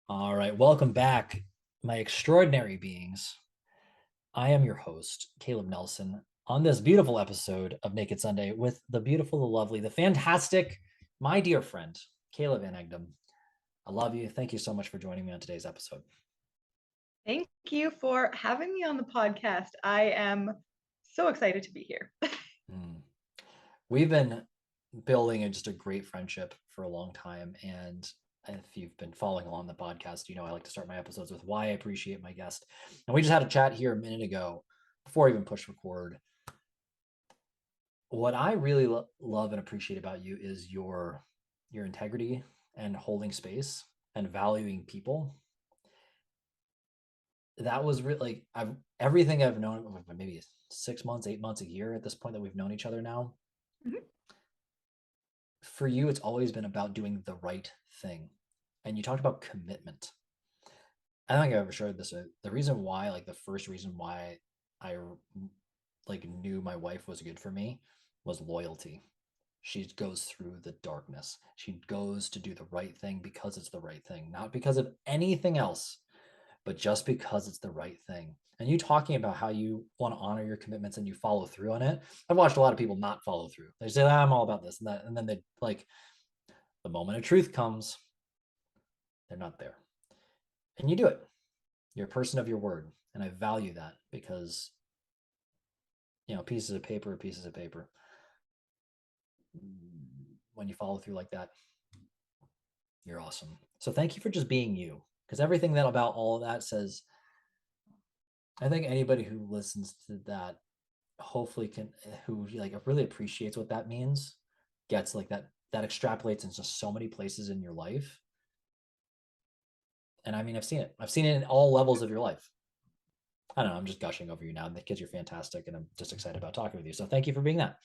All right, welcome back, my extraordinary beings. I am your host, Caleb Nelson, on this beautiful episode of Naked Sunday with the beautiful, the lovely, the fantastic, my dear friend, Kayla Van Egdom. I love you. Thank you so much for joining me on today's episode. Thank you for having me on the podcast. I am so excited to be here. Mm. We've been building just a great friendship for a long time. And if you've been following along the podcast, you know I like to start my episodes with why I appreciate my guest. And we just had a chat here a minute ago before I even push record. What I really love and appreciate about you is your integrity and holding space and valuing people. That was really like I've everything I've known, maybe 6 months, 8 months, a year at this point that we've known each other now. Mhm. For you, it's always been about doing the right thing. And you talked about commitment. I don't think I ever shared this. The reason why, like the first reason why I like knew my wife was good for me was loyalty. She goes through the darkness. She goes to do the right thing because it's the right thing, not because of anything else, but just because it's the right thing. And you talking about how you want to honor your commitments and you follow through on it. I've watched a lot of people not follow through. They say, I'm all about this and that. And then they like the moment of truth comes, they're not there. And you do it. You're a person of your word. And I value that because, pieces of paper are pieces of paper. When you follow through like that, you're awesome. So thank you for just being you. Because everything that about all of that says, I think anybody who listens to that hopefully can, who like really appreciates what that means, gets like that extrapolates into so many places in your life. And I mean, I've seen it. I've seen it in all levels of your life. I don't know. I'm just gushing over you now. The kids, you're fantastic, and I'm just excited about talking with you. So thank you for being that.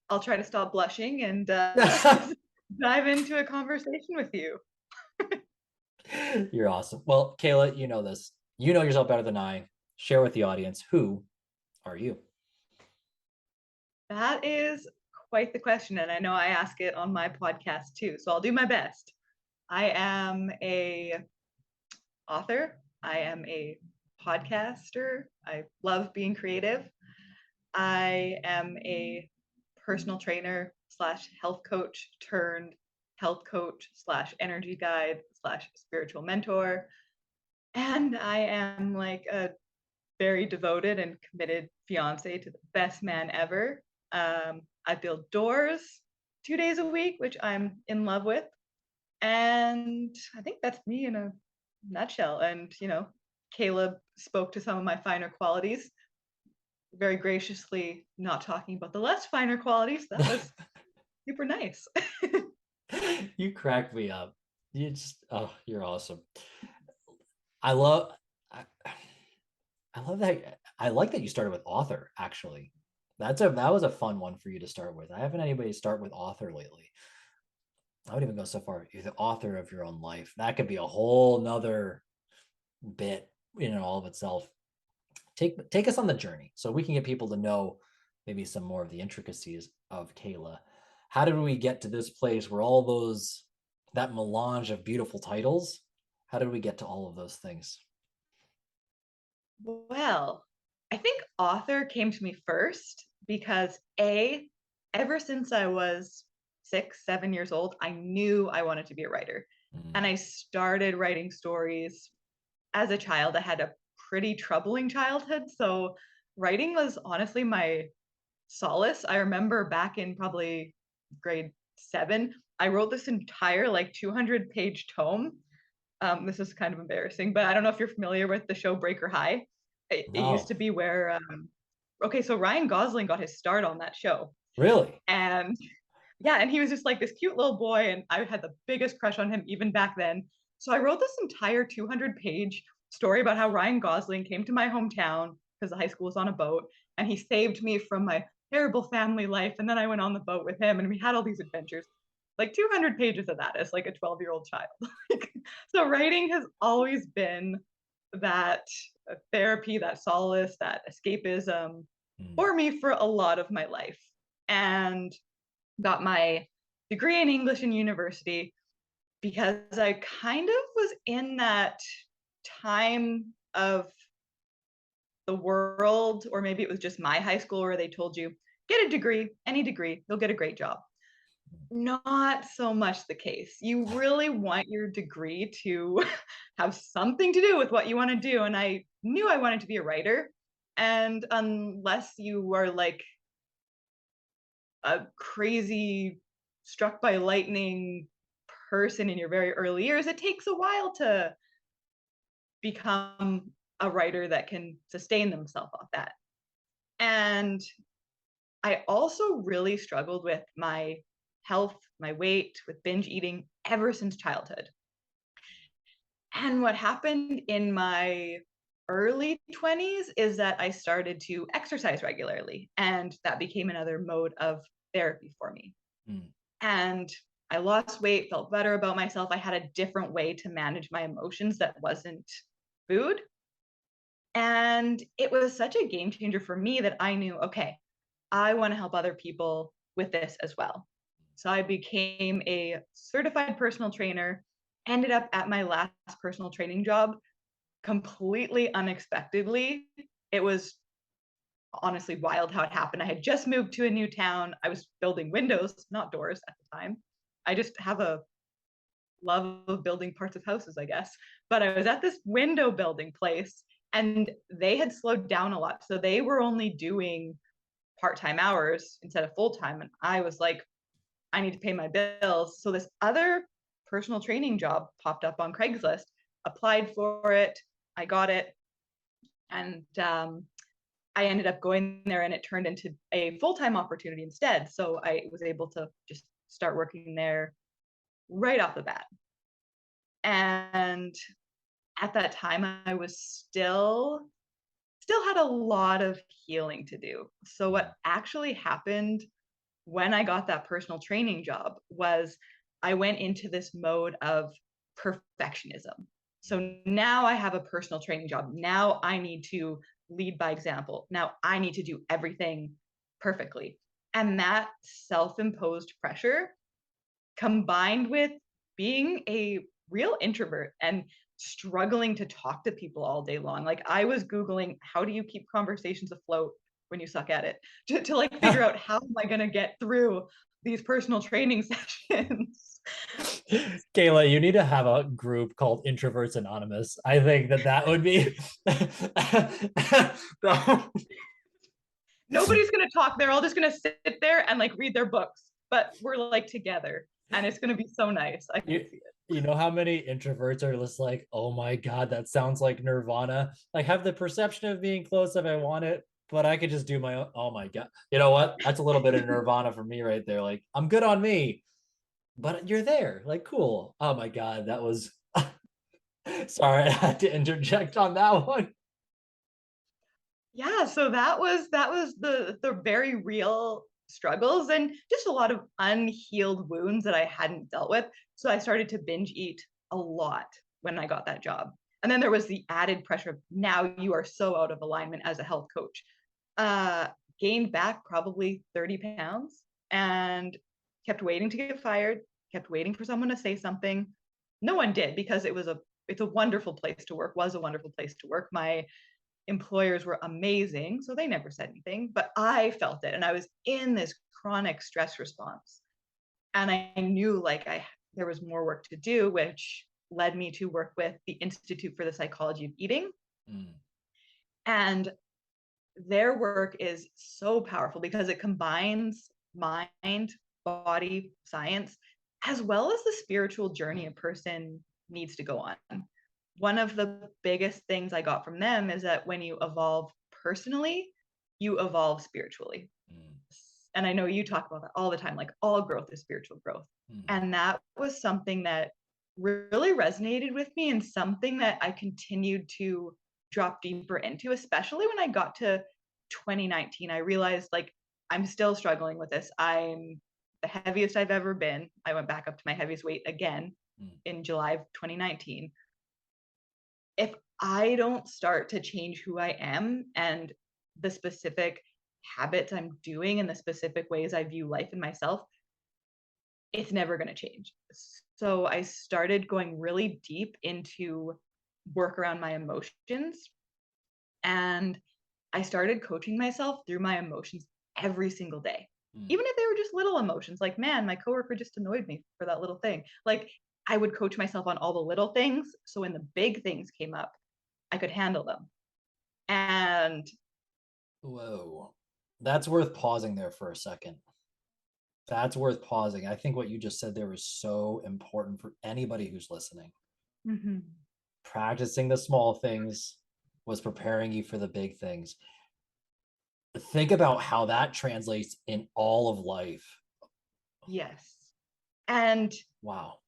I'll try to stop blushing and dive into a conversation with you. You're awesome. Well, Kayla, you know this. You know yourself better than I. Share with the audience, who are you? That is quite the question, and I know I ask it on my podcast too, so I'll do my best. I am a author. I am a podcaster. I love being creative. I am a personal trainer slash health coach turned health coach slash energy guide slash spiritual mentor. And I am like a very devoted and committed fiance to the best man ever. I build doors 2 days a week, which I'm in love with. And I think that's me in a nutshell. And, Caleb spoke to some of my finer qualities, very graciously not talking about the less finer qualities. That was super nice. You crack me up. You're awesome. I love I, I love that. I like that you started with author, actually. That was a fun one for you to start with. I haven't had anybody start with author lately. I would even go so far. You're the author of your own life. That could be a whole nother bit in and all of itself. Take us on the journey so we can get people to know maybe some more of the intricacies of Kayla. How did we get to this place where all those that melange of beautiful titles? How did we get to all of those things? Well, I think author came to me first because ever since I was 6, 7 years old, I knew I wanted to be a writer. And Mm. I started writing stories as a child. I had a pretty troubling childhood. So writing was honestly my solace. I remember back in probably grade 7, I wrote this entire like 200-page tome. This is kind of embarrassing, but I don't know if you're familiar with the show Breaker High. It used No, to be where, okay, so Ryan Gosling got his start on that show. really? And yeah, and he was just like this cute little boy, and I had the biggest crush on him even back then. So I wrote this entire 200-page story about how Ryan Gosling came to my hometown because the high school was on a boat, and he saved me from my terrible family life. And then I went on the boat with him, and we had all these adventures. Like 200 pages of that as like a 12-year-old child. So writing has always been that therapy, that solace, that escapism Mm. for me for a lot of my life. And got my degree in English in university. because I kind of was in that time of the world, or maybe it was just my high school where they told you, get a degree, any degree, you'll get a great job. Not so much the case. You really want your degree to have something to do with what you want to do. And I knew I wanted to be a writer. And unless you were like a crazy struck by lightning person in your very early years, it takes a while to become a writer that can sustain themselves off that. And I also really struggled with my health, my weight, with binge eating ever since childhood. And what happened in my early 20s is that I started to exercise regularly, and that became another mode of therapy for me. Mm. And I lost weight, felt better about myself. I had a different way to manage my emotions that wasn't food. And it was such a game changer for me that I knew, okay, I want to help other people with this as well. So I became a certified personal trainer, ended up at my last personal training job completely unexpectedly. It was honestly wild how it happened. I had just moved to a new town. I was building windows, not doors at the time. I just have a love of building parts of houses, I guess. But I was at this window building place and they had slowed down a lot. So they were only doing part-time hours instead of full-time. And I was like, I need to pay my bills. So this other personal training job popped up on Craigslist, applied for it, I got it, and I ended up going there and it turned into a full-time opportunity instead. So I was able to just start working there right off the bat. And at that time I was still had a lot of healing to do. So Mm. what actually happened when I got that personal training job was I went into this mode of perfectionism. So now I have a personal training job. Now I need to lead by example. Now I need to do everything perfectly. And that self imposed pressure combined with being a real introvert and struggling to talk to people all day long. Like I was Googling, how do you keep conversations afloat when you suck at it? To like figure out how am I going to get through these personal training sessions. Kayla, you need to have a group called Introverts Anonymous. I think that that would be. Nobody's going to talk. They're all just going to sit there and like read their books, but we're like together and it's going to be so nice. I can you, see it. you know how many introverts are just like, oh my God, that sounds like Nirvana. Like, have the perception of being close if I want it, but I could just do my own. Oh my God. You know what? That's a little bit of Nirvana for me right there. Like, I'm good on me, but you're there. Like, cool. Oh my God. That was. Sorry, I had to interject on that one. Yeah, so that was the very real struggles and just a lot of unhealed wounds that I hadn't dealt with. So I started to binge eat a lot when I got that job. And then there was the added pressure of now you are so out of alignment as a health coach. Uh Gained back probably 30 pounds and kept waiting to get fired, kept waiting for someone to say something. No one did because it's a wonderful place to work, was a wonderful place to work. My employers were amazing, so they never said anything, but I felt it and I was in this chronic stress response. And I knew like I there was more work to do, which led me to work with the Institute for the Psychology of Eating. Mm. And their work is so powerful because it combines mind, body, science, as well as the spiritual journey a person needs to go on. One of the biggest things I got from them is that when you evolve personally, you evolve spiritually. Mm. And I know you talk about that all the time, like all growth is spiritual growth. Mm. And that was something that really resonated with me and something that I continued to drop deeper into, especially when I got to 2019. I realized like I'm still struggling with this. I'm the heaviest I've ever been. I went back up to my heaviest weight again Mm. in July of 2019. If I don't start to change who I am and the specific habits I'm doing and the specific ways I view life and myself, it's never going to change. So I started going really deep into work around my emotions, and I started coaching myself through my emotions every single day. Mm. Even if they were just little emotions, like, man, my coworker just annoyed me for that little thing. Like, I would coach myself on all the little things. So when the big things came up, I could handle them. And Whoa. That's worth pausing there for a second. That's worth pausing. I think what you just said there was so important for anybody who's listening. mhm, Practicing the small things was preparing you for the big things. Think about how that translates in all of life. yes. And Wow.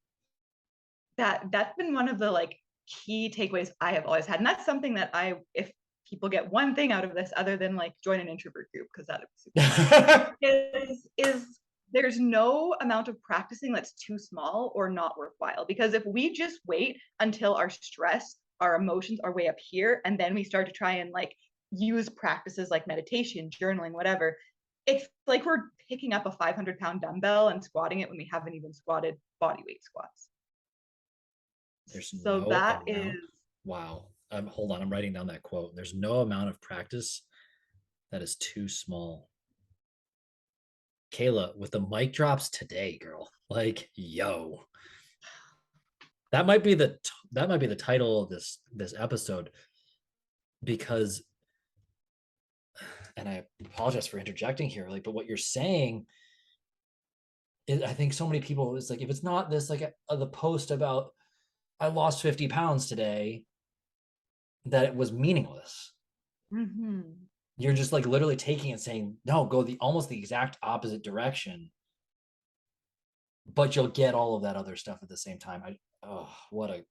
that's been one of the like key takeaways I have always had. And that's something that if people get one thing out of this other than like join an introvert group, because that would be super fun, is there's no amount of practicing that's too small or not worthwhile. Because if we just wait until our stress, our emotions are way up here, and then we start to try and like use practices like meditation, journaling, whatever, it's like we're picking up a 500-pound dumbbell and squatting it when we haven't even squatted body weight squats. There's So no that is, amount. Wow. Hold on. I'm writing down that quote. There's no amount of practice that is too small. Kayla, with the mic drops today, girl. Like, yo, that might be the title of this episode because, and I apologize for interjecting here, like, but what you're saying is, I think so many people is like, if it's not this, like the post about I lost 50 pounds today, that it was meaningless. mhm. You're just like literally taking it saying, no, go the almost the exact opposite direction, but you'll get all of that other stuff at the same time. Oh, what a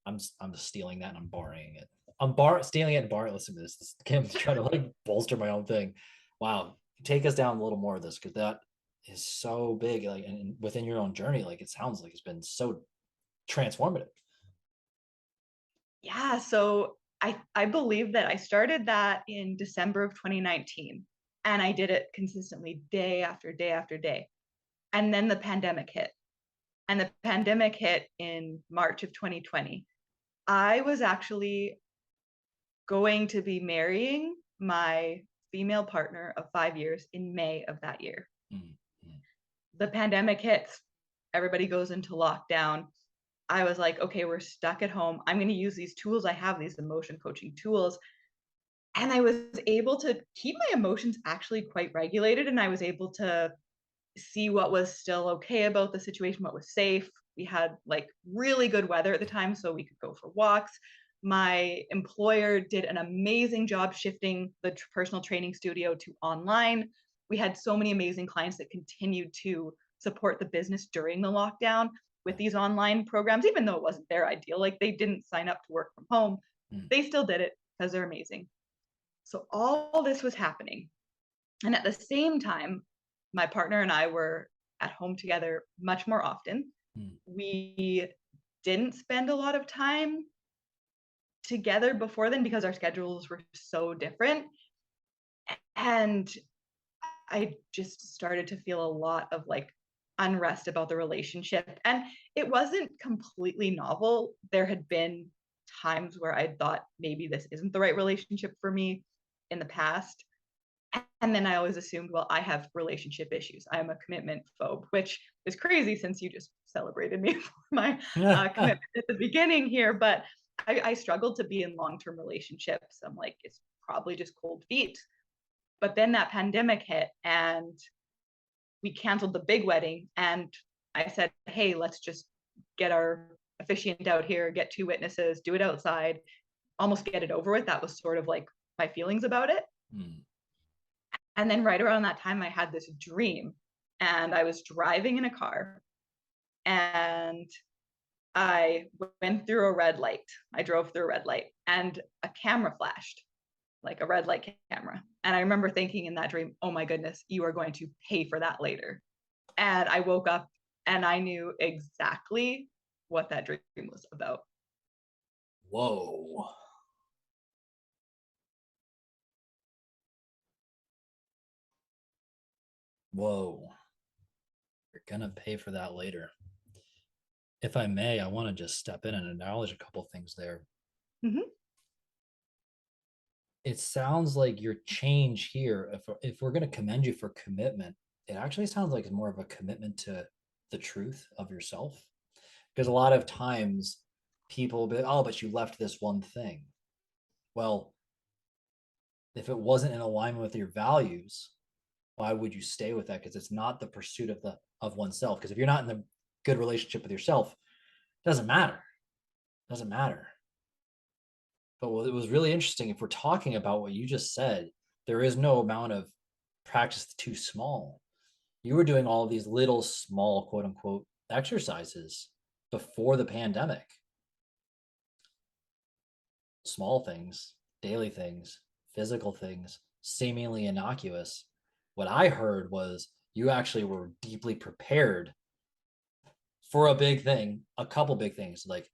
I'm stealing that and I'm borrowing it. Stealing it and borrowing. Listen to this. I'm trying to like bolster my own thing. Wow, take us down a little more of this because that is so big. Like, and within your own journey, like it sounds like it's been so transformative. Yeah, so I believe that I started that in December of 2019, and I did it consistently day after day after day. And then the pandemic hit. And the pandemic hit in March of 2020. I was actually going to be marrying my female partner of 5 years in May of that year. Mm-hmm. The pandemic hits, everybody goes into lockdown. I was like, okay, we're stuck at home. I'm going to use these tools I have, these emotion coaching tools. And I was able to keep my emotions actually quite regulated. And I was able to see what was still okay about the situation, what was safe. We had like really good weather at the time, so we could go for walks. My employer did an amazing job shifting the personal training studio to online. We had so many amazing clients that continued to support the business during the lockdown with these online programs, even though it wasn't their ideal. Like they didn't sign up to work from home, Mm-hmm. they still did it because they're amazing. So all this was happening. And at the same time, my partner and I were at home together much more often. We didn't spend a lot of time together before then because our schedules were so different. And I just started to feel a lot of like unrest about the relationship. And it wasn't completely novel. There had been times where I thought maybe this isn't the right relationship for me in the past. And then I always assumed, well, I have relationship issues. I'm a commitment phobe, which is crazy since you just celebrated me for my Mm-hmm. commitment at the beginning here. But I struggled to be in long term relationships. I'm like, it's probably just cold feet. But then that pandemic hit and we canceled the big wedding. And I said, hey, let's just get our officiant out here, get two witnesses, do it outside, almost get it over with. That was sort of like my feelings about it. And then right around that time, I had this dream, and I was driving in a car, and I went through a red light. I drove through a red light, and a camera flashed, like a red light camera. And I remember thinking in that dream, oh my goodness, you are going to pay for that later. And I woke up and I knew exactly what that dream was about. Whoa. Whoa. You're gonna pay for that later. If I may, I want to just step in and acknowledge a couple things there. Hmm. It sounds like your change here, if we're going to commend you for commitment, it actually sounds like it's more of a commitment to the truth of yourself. Because a lot of times people will be like, oh, but you left this one thing. Well, if it wasn't in alignment with your values, why would you stay with that? Because it's not the pursuit of oneself. Because if you're not in the good relationship with yourself, it doesn't matter. It doesn't matter. But what it was really interesting, if we're talking about what you just said, there is no amount of practice too small. You were doing all of these little small quote unquote exercises before the pandemic. Small things, daily things, physical things, seemingly innocuous. What I heard was you actually were deeply prepared for a big thing, a couple big things, like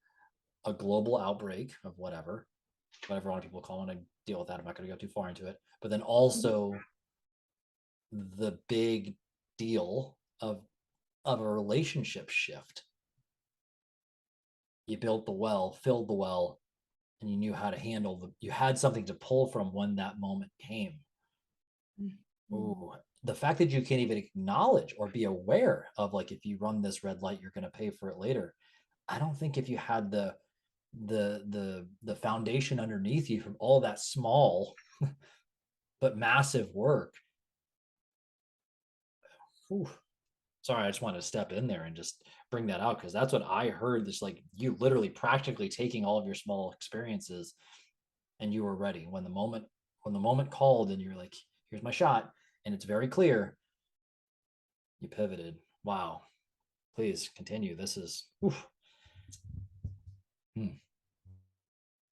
a global outbreak of whatever a lot of people call it. I deal with that. I'm not going to go too far into it. But then also the big deal of a relationship shift. You built the well, filled the well, and you knew how to handle you had something to pull from when that moment came. Ooh, the fact that you can't even acknowledge or be aware of, like, if you run this red light, you're going to pay for it later. I don't think if you had the foundation underneath you from all that small but massive work. Whew, sorry, I just wanted to step in there and just bring that out because that's what I heard. This, like, you literally practically taking all of your small experiences and you were ready when the moment called and you're like, here's my shot, and it's very clear. You pivoted. Wow. Please continue. This is oof. Hmm.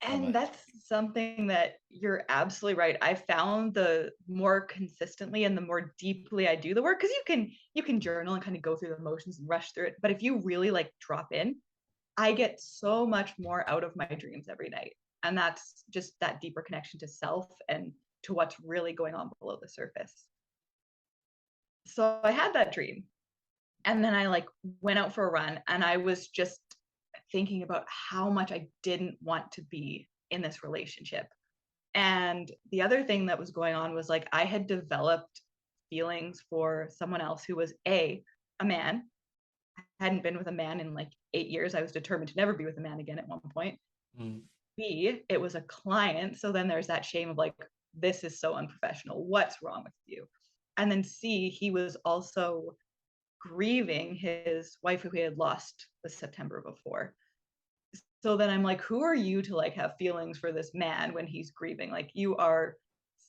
Love And it. that's something that you're absolutely right. I found the more consistently and the more deeply I do the work, because you can journal and kind of go through the motions and rush through it. But if you really like drop in, I get so much more out of my dreams every night. And that's just that deeper connection to self and to what's really going on below the surface. So I had that dream. And then I like went out for a run and I was just thinking about how much I didn't want to be in this relationship. And the other thing that was going on was like I had developed feelings for someone else who was a man. I hadn't been with a man in like 8 years. I was determined to never be with a man again at one point. Mm, B, it was a client. So then there's that shame of like, this is so unprofessional. What's wrong with you? And then C, he was also grieving his wife who he had lost the September before. So then I'm like, who are you to like have feelings for this man when he's grieving? Like you are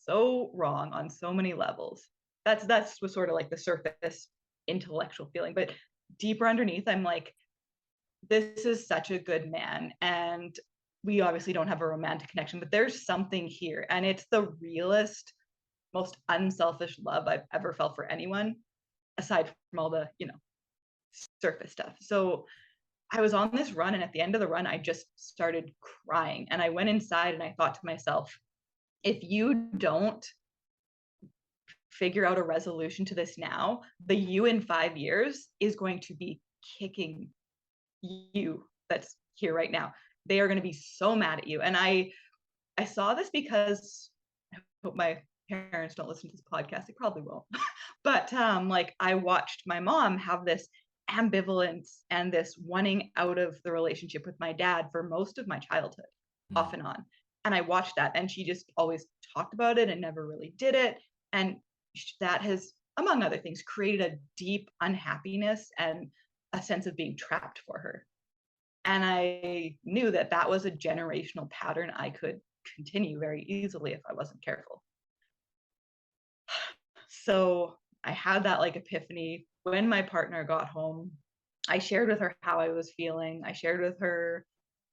so wrong on so many levels. That's was sort of like the surface intellectual feeling, but deeper underneath, I'm like, this is such a good man, and we obviously don't have a romantic connection, but there's something here, and it's the realest, most unselfish love I've ever felt for anyone, aside from all the surface stuff. So I was on this run, and at the end of the run, I just started crying. And I went inside and I thought to myself, if you don't figure out a resolution to this now, the you in 5 years is going to be kicking you that's here right now. They are going to be so mad at you. And I saw this because I hope my parents don't listen to this podcast. They probably won't. But like I watched my mom have this ambivalence and this wanting out of the relationship with my dad for most of my childhood, mm, off and on. And I watched that, and she just always talked about it and never really did it. And that has, among other things, created a deep unhappiness and a sense of being trapped for her. And I knew that that was a generational pattern I could continue very easily if I wasn't careful. So I had that like epiphany when my partner got home. I shared with her how I was feeling. I shared with her,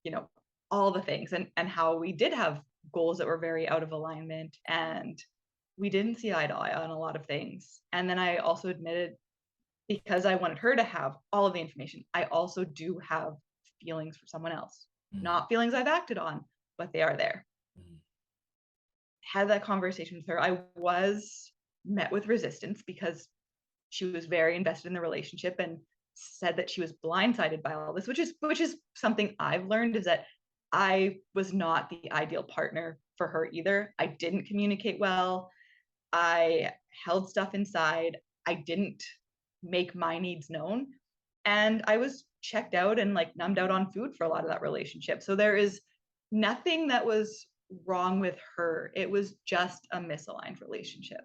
you know, all the things, and how we did have goals that were very out of alignment, and we didn't see eye to eye on a lot of things. And then I also admitted, because I wanted her to have all of the information, I also do have feelings for someone else. mm, Not feelings I've acted on, but they are there. mm, Had that conversation with her. I was met with resistance because she was very invested in the relationship, and said that she was blindsided by all this, which is something I've learned, is that I was not the ideal partner for her either. I didn't communicate well. I held stuff inside. I didn't make my needs known. And I was checked out and like numbed out on food for a lot of that relationship. So there is nothing that was wrong with her. It was just a misaligned relationship.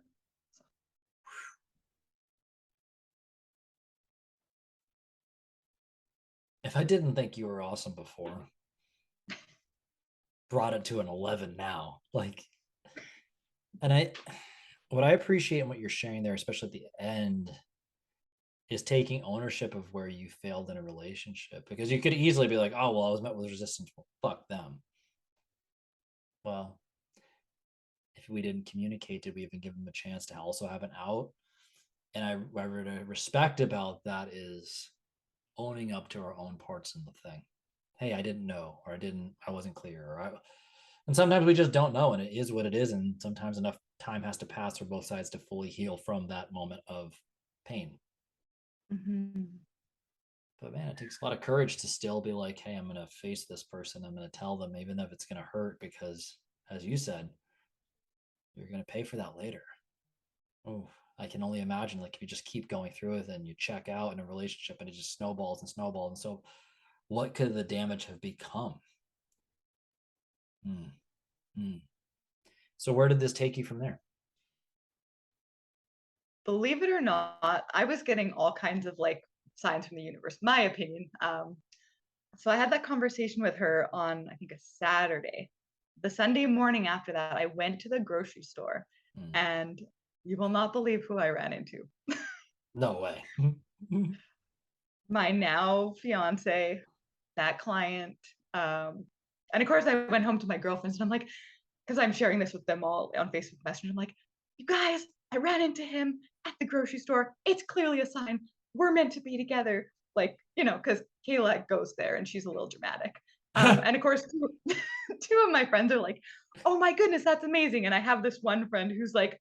If I didn't think you were awesome before, brought it to an 11 now. Like, and what I appreciate in what you're sharing there, especially at the end, is taking ownership of where you failed in a relationship, because you could easily be like, oh, well, I was met with resistance. Well, fuck them. Well, if we didn't communicate, did we even give them a chance to also have an out? And I really respect about that is owning up to our own parts in the thing. Hey, I didn't know, or I wasn't clear, and sometimes we just don't know, and it is what it is. And sometimes enough time has to pass for both sides to fully heal from that moment of pain. Mm-hmm. But man, it takes a lot of courage to still be like, hey, I'm going to face this person. I'm going to tell them, even if it's going to hurt, because as you said, you're going to pay for that later. Oh, I can only imagine, like, if you just keep going through it and you check out in a relationship and it just snowballs and snowballs. And so, what could the damage have become? Hmm. Hmm. So, where did this take you from there? Believe it or not, I was getting all kinds of like signs from the universe, my opinion. So I had that conversation with her on, I think, a Saturday. The Sunday morning after that, I went to the grocery store, Hmm. and you will not believe who I ran into. No way. My now fiance, that client. And of course, I went home to my girlfriends and I'm like, because I'm sharing this with them all on Facebook Messenger. I'm like, you guys, I ran into him at the grocery store. It's clearly a sign we're meant to be together. Like, because Kayla goes there and she's a little dramatic. And of course, two of my friends are like, oh my goodness, that's amazing. And I have this one friend who's like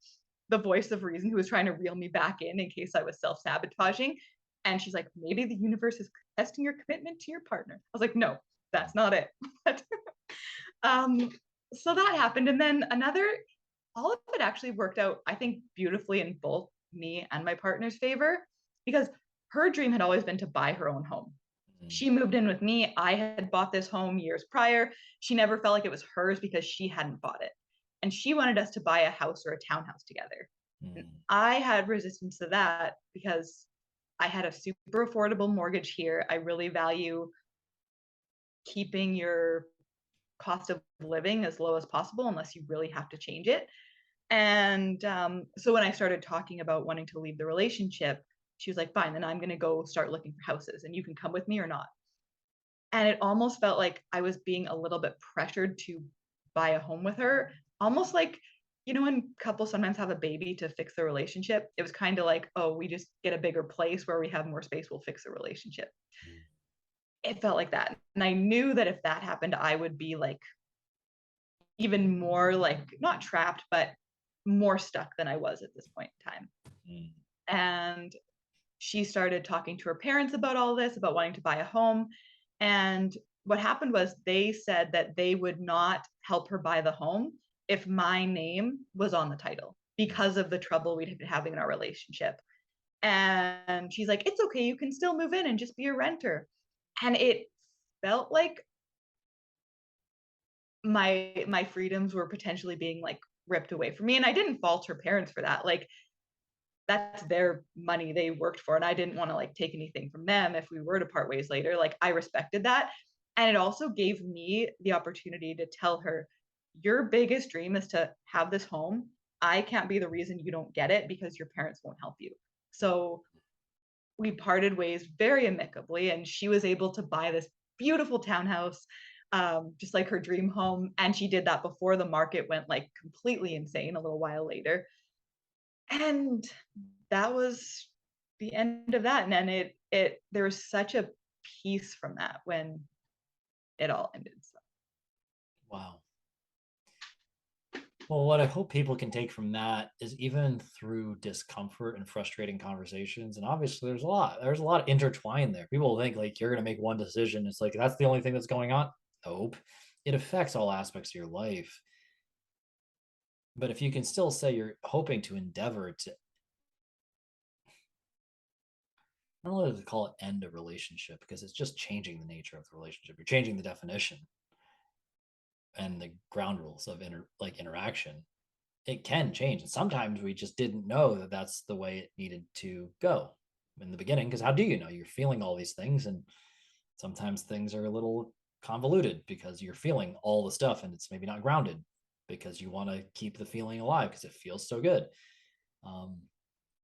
the voice of reason, who was trying to reel me back in case I was self sabotaging. And she's like, maybe the universe is testing your commitment to your partner. I was like, no, that's not it. um, so that happened. And then all of it actually worked out, I think, beautifully in both me and my partner's favor, because her dream had always been to buy her own home. She moved in with me. I had bought this home years prior. She never felt like it was hers because she hadn't bought it. And she wanted us to buy a house or a townhouse together. And I had resistance to that because I had a super affordable mortgage here. I really value keeping your cost of living as low as possible unless you really have to change it. And so when I started talking about wanting to leave the relationship, she was like, fine, then I'm going to go start looking for houses and you can come with me or not. And it almost felt like I was being a little bit pressured to buy a home with her, almost like, when couples sometimes have a baby to fix the relationship. It was kind of like, oh, we just get a bigger place where we have more space, we'll fix the relationship. It felt like that. And I knew that if that happened, I would be like even more like not trapped, but more stuck than I was at this point in time. And she started talking to her parents about all this, about wanting to buy a home. And what happened was they said that they would not help her buy the home if my name was on the title because of the trouble we'd been having in our relationship. And she's like, it's okay, you can still move in and just be a renter. And it felt like my freedoms were potentially being like ripped away from me. And I didn't fault her parents for that. Like, that's their money they worked for, and I didn't want to like take anything from them if we were to part ways later. Like, I respected that. And it also gave me the opportunity to tell her, your biggest dream is to have this home. I can't be the reason you don't get it because your parents won't help you. So we parted ways very amicably, and she was able to buy this beautiful townhouse, just like her dream home. And she did that before the market went like completely insane a little while later. And that was the end of that. And then there was such a peace from that when it all ended. So. Wow. Well, what I hope people can take from that is even through discomfort and frustrating conversations, and obviously there's a lot intertwined there. People think like you're gonna make one decision. It's like that's the only thing that's going on. Nope. It affects all aspects of your life. But if you can still say you're hoping to endeavor to, I don't know what to call it, end a relationship, because it's just changing the nature of the relationship. You're changing the definition and the ground rules of interaction. It can change, and sometimes we just didn't know that that's the way it needed to go in the beginning. Because how do you know? You're feeling all these things, and sometimes things are a little convoluted because you're feeling all the stuff, and it's maybe not grounded because you want to keep the feeling alive because it feels so good. Um,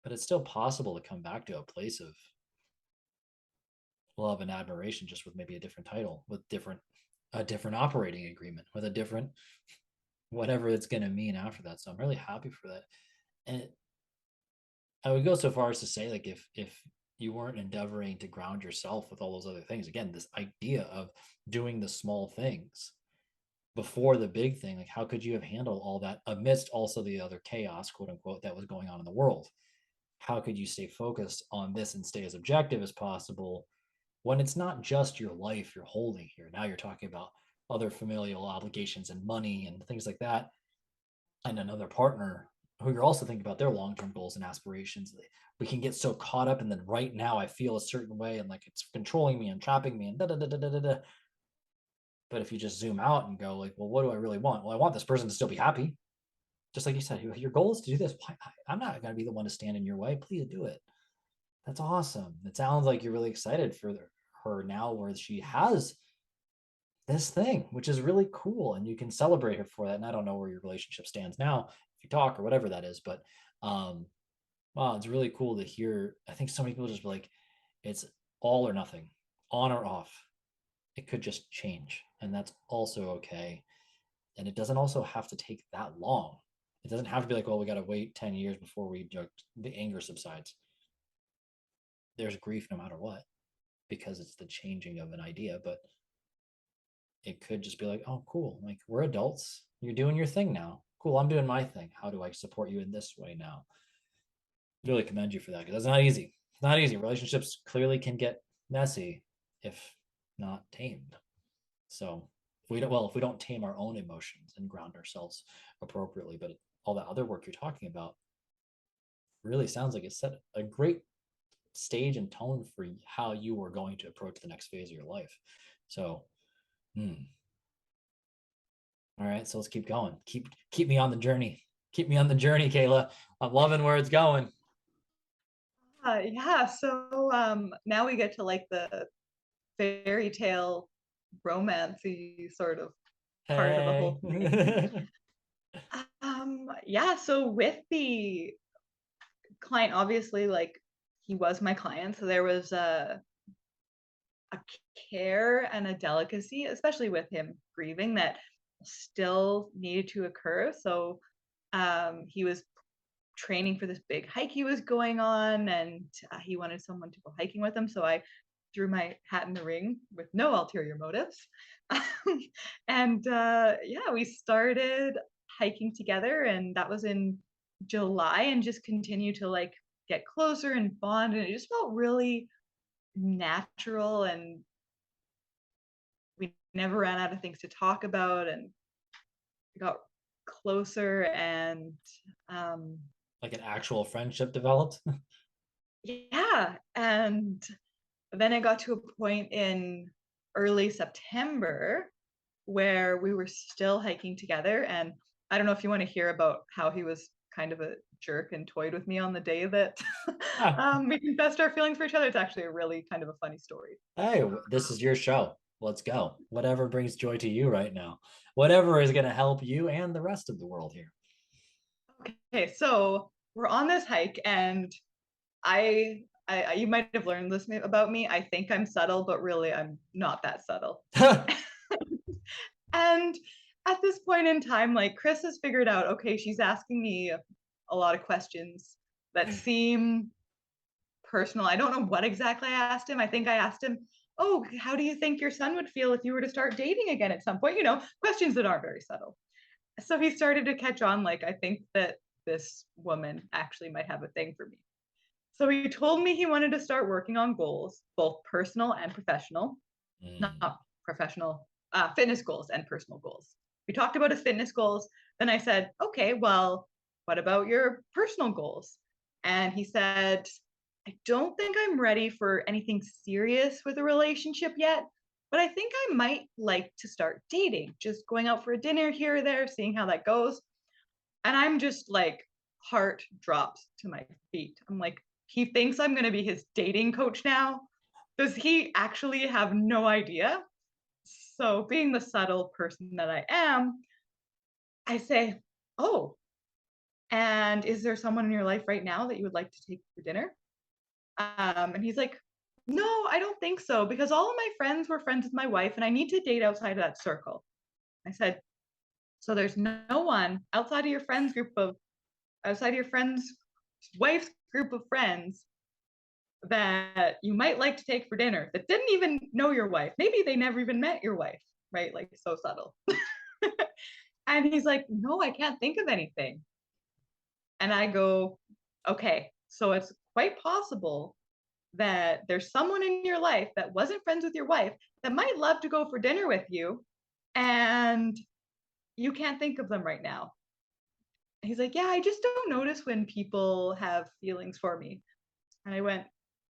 but it's still possible to come back to a place of love and admiration, just with maybe a different title, with a different operating agreement, with a different whatever it's going to mean after that. So I'm really happy for that. And I would go so far as to say, like, if you weren't endeavoring to ground yourself with all those other things, again, this idea of doing the small things before the big thing, like, how could you have handled all that amidst also the other chaos, quote unquote, that was going on in the world? How could you stay focused on this and stay as objective as possible when it's not just your life you're holding here? Now you're talking about other familial obligations and money and things like that, and another partner who you're also thinking about their long-term goals and aspirations. We can get so caught up in the right now I feel a certain way and like it's controlling me and trapping me and da da da da da da. But if you just zoom out and go like, well, what do I really want? Well, I want this person to still be happy. Just like you said, your goal is to do this. I'm not going to be the one to stand in your way. Please do it. That's awesome. It sounds like you're really excited for her now, where she has this thing, which is really cool, and you can celebrate her for that. And I don't know where your relationship stands now, if you talk or whatever that is, but um, wow, it's really cool to hear. I think so many people just be like, it's all or nothing, on or off. It could just change, and that's also okay. And it doesn't also have to take that long. It doesn't have to be like, well, we got to wait 10 years before the anger subsides. There's grief no matter what, because it's the changing of an idea, but it could just be like, oh, cool. Like, we're adults. You're doing your thing now. Cool. I'm doing my thing. How do I support you in this way now? Really commend you for that, because that's not easy. It's not easy. Relationships clearly can get messy if not tamed. So if we don't tame our own emotions and ground ourselves appropriately, but all that other work you're talking about really sounds like it set a great stage and tone for how you were going to approach the next phase of your life. So, all right, so let's keep going. Keep me on the journey. Keep me on the journey, Kayla. I'm loving where it's going. Yeah, so now we get to like the fairy tale romancy sort of part of the Hey. whole thing. Yeah, so with the client, obviously, like he was my client, so there was a care and a delicacy, especially with him grieving, that still needed to occur. So he was training for this big hike he was going on, and he wanted someone to go hiking with him. So I threw my hat in the ring with no ulterior motives. And yeah, we started hiking together, and that was in July, and just continued to like get closer and bond. And it just felt really natural, and we never ran out of things to talk about, and we got closer, and um, Like an actual friendship developed. yeah. And then it got to a point in early September where we were still hiking together. And I don't know if you want to hear about how he was kind of a jerk and toyed with me on the day that Ah, we confessed our feelings for each other. It's actually a really kind of a funny story. hey, this is your show. Let's go. Whatever brings joy to you right now. Whatever is going to help you and the rest of the world here. Okay, so we're on this hike, and you might have learned this about me. I think I'm subtle, but really I'm not that subtle. And at this point in time, like Chris has figured out, okay, she's asking me a lot of questions that seem personal. I don't know what exactly I asked him. I think I asked him, oh, how do you think your son would feel if you were to start dating again at some point? You know, questions that aren't very subtle. So he started to catch on, like, I think that this woman actually might have a thing for me. So he told me he wanted to start working on goals, both personal and professional, Mm. not professional, fitness goals and personal goals. We talked about his fitness goals. Then I said, okay, well, what about your personal goals? And he said, I don't think I'm ready for anything serious with a relationship yet, but I think I might like to start dating, just going out for a dinner here or there, seeing how that goes. And I'm just like, heart drops to my feet. I'm like, he thinks I'm going to be his dating coach now. Does he actually have no idea? So, being the subtle person that I am, I say, oh, and is there someone in your life right now that you would like to take for dinner? And he's like, no, I don't think so, because all of my friends were friends with my wife, and I need to date outside of that circle. I said, so there's no one outside of your friend's wife's group of friends that you might like to take for dinner that didn't even know your wife. Maybe they never even met your wife, right? Like, so subtle. And he's like, no, I can't think of anything. And I go, okay, so it's quite possible that there's someone in your life that wasn't friends with your wife that might love to go for dinner with you, and you can't think of them right now. He's like, yeah, I just don't notice when people have feelings for me. And I went,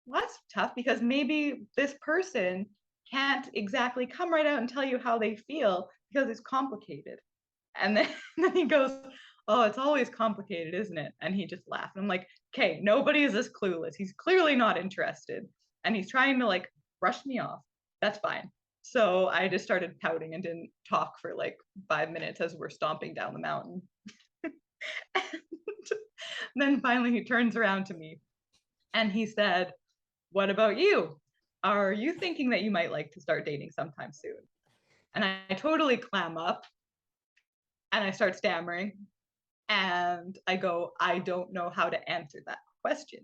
well, that's tough because maybe this person can't exactly come right out and tell you how they feel because it's complicated. And then, then he goes, oh, it's always complicated, isn't it? And he just laughed. I'm like, okay, nobody is this clueless. He's clearly not interested. And he's trying to like brush me off. That's fine. So I just started pouting and didn't talk for like 5 minutes as we're stomping down the mountain. And then finally he turns around to me and he said, what about you? Are you thinking that you might like to start dating sometime soon? And I totally clam up and I start stammering and I go, I don't know how to answer that question.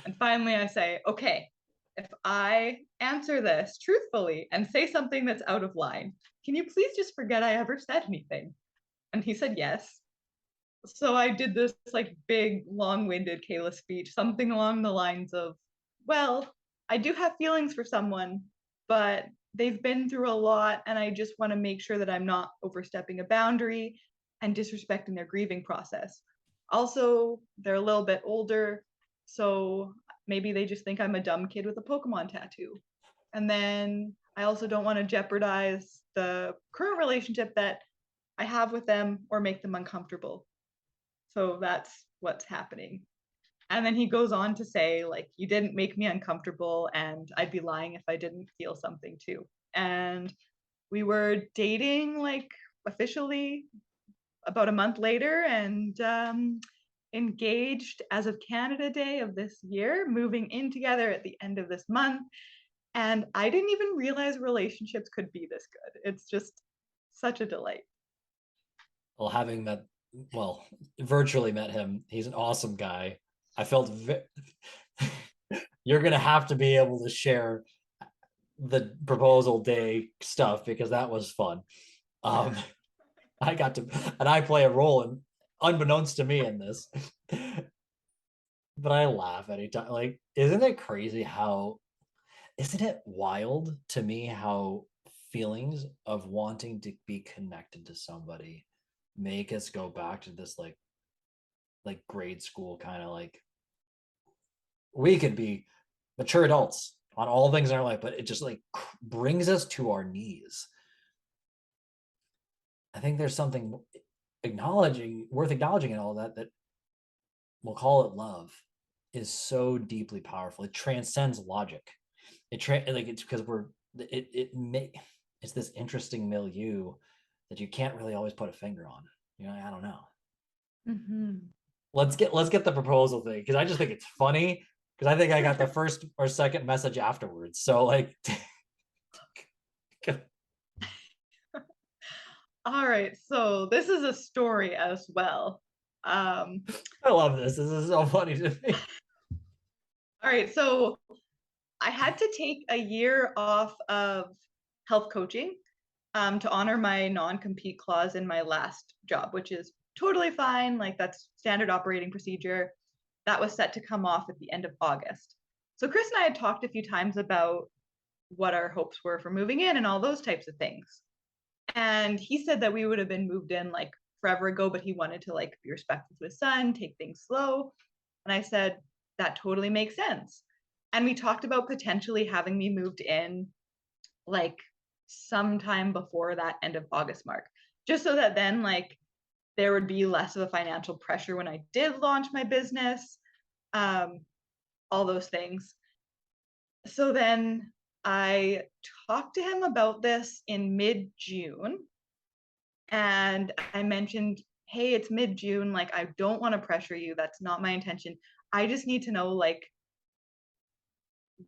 And finally I say, okay, if I answer this truthfully and say something that's out of line, can you please just forget I ever said anything? And he said yes. So I did this like big, long winded Kayla speech, something along the lines of, well, I do have feelings for someone, but they've been through a lot, and I just want to make sure that I'm not overstepping a boundary and disrespecting their grieving process. Also, they're a little bit older, so maybe they just think I'm a dumb kid with a Pokemon tattoo. And then I also don't want to jeopardize the current relationship that I have with them or make them uncomfortable. So that's what's happening. And then he goes on to say, like, you didn't make me uncomfortable, and I'd be lying if I didn't feel something too. And we were dating, like, officially about a month later, and engaged as of Canada Day of this year, moving in together at the end of this month. And I didn't even realize relationships could be this good. It's just such a delight. Well, having met, well, virtually met him, he's an awesome guy. I felt you're gonna have to be able to share the proposal day stuff because that was fun. Um, I got to, and I play a role in, unbeknownst to me in this. But I laugh anytime. Like, isn't it crazy how, isn't it wild to me how feelings of wanting to be connected to somebody make us go back to this like grade school kind of like we could be mature adults on all things in our life, but it just like brings us to our knees. I think there's something acknowledging worth acknowledging in all that we'll call it love is so deeply powerful. It transcends logic. Like it's because it may it's this interesting milieu that you can't really always put a finger on. You know, I don't know. Mm-hmm. Let's get the proposal thing because I just think it's funny because I think I got the first or second message afterwards. So like, All right, so this is a story as well. Um, I love this. This is so funny to me. all right, so I had to take a year off of health coaching to honor my non-compete clause in my last job, which is totally fine. Like that's standard operating procedure. That was set to come off at the end of August. So Chris and I had talked a few times about what our hopes were for moving in and all those types of things. And he said that we would have been moved in like forever ago, but he wanted to like be respectful to his son, take things slow. And I said, that totally makes sense. And we talked about potentially having me moved in like sometime before that end of August mark, just so that then like there would be less of a financial pressure when I did launch my business, all those things. So then I talked to him about this in mid-June, and I mentioned, hey, it's mid-June, like I don't want to pressure you. That's not my intention. I just need to know like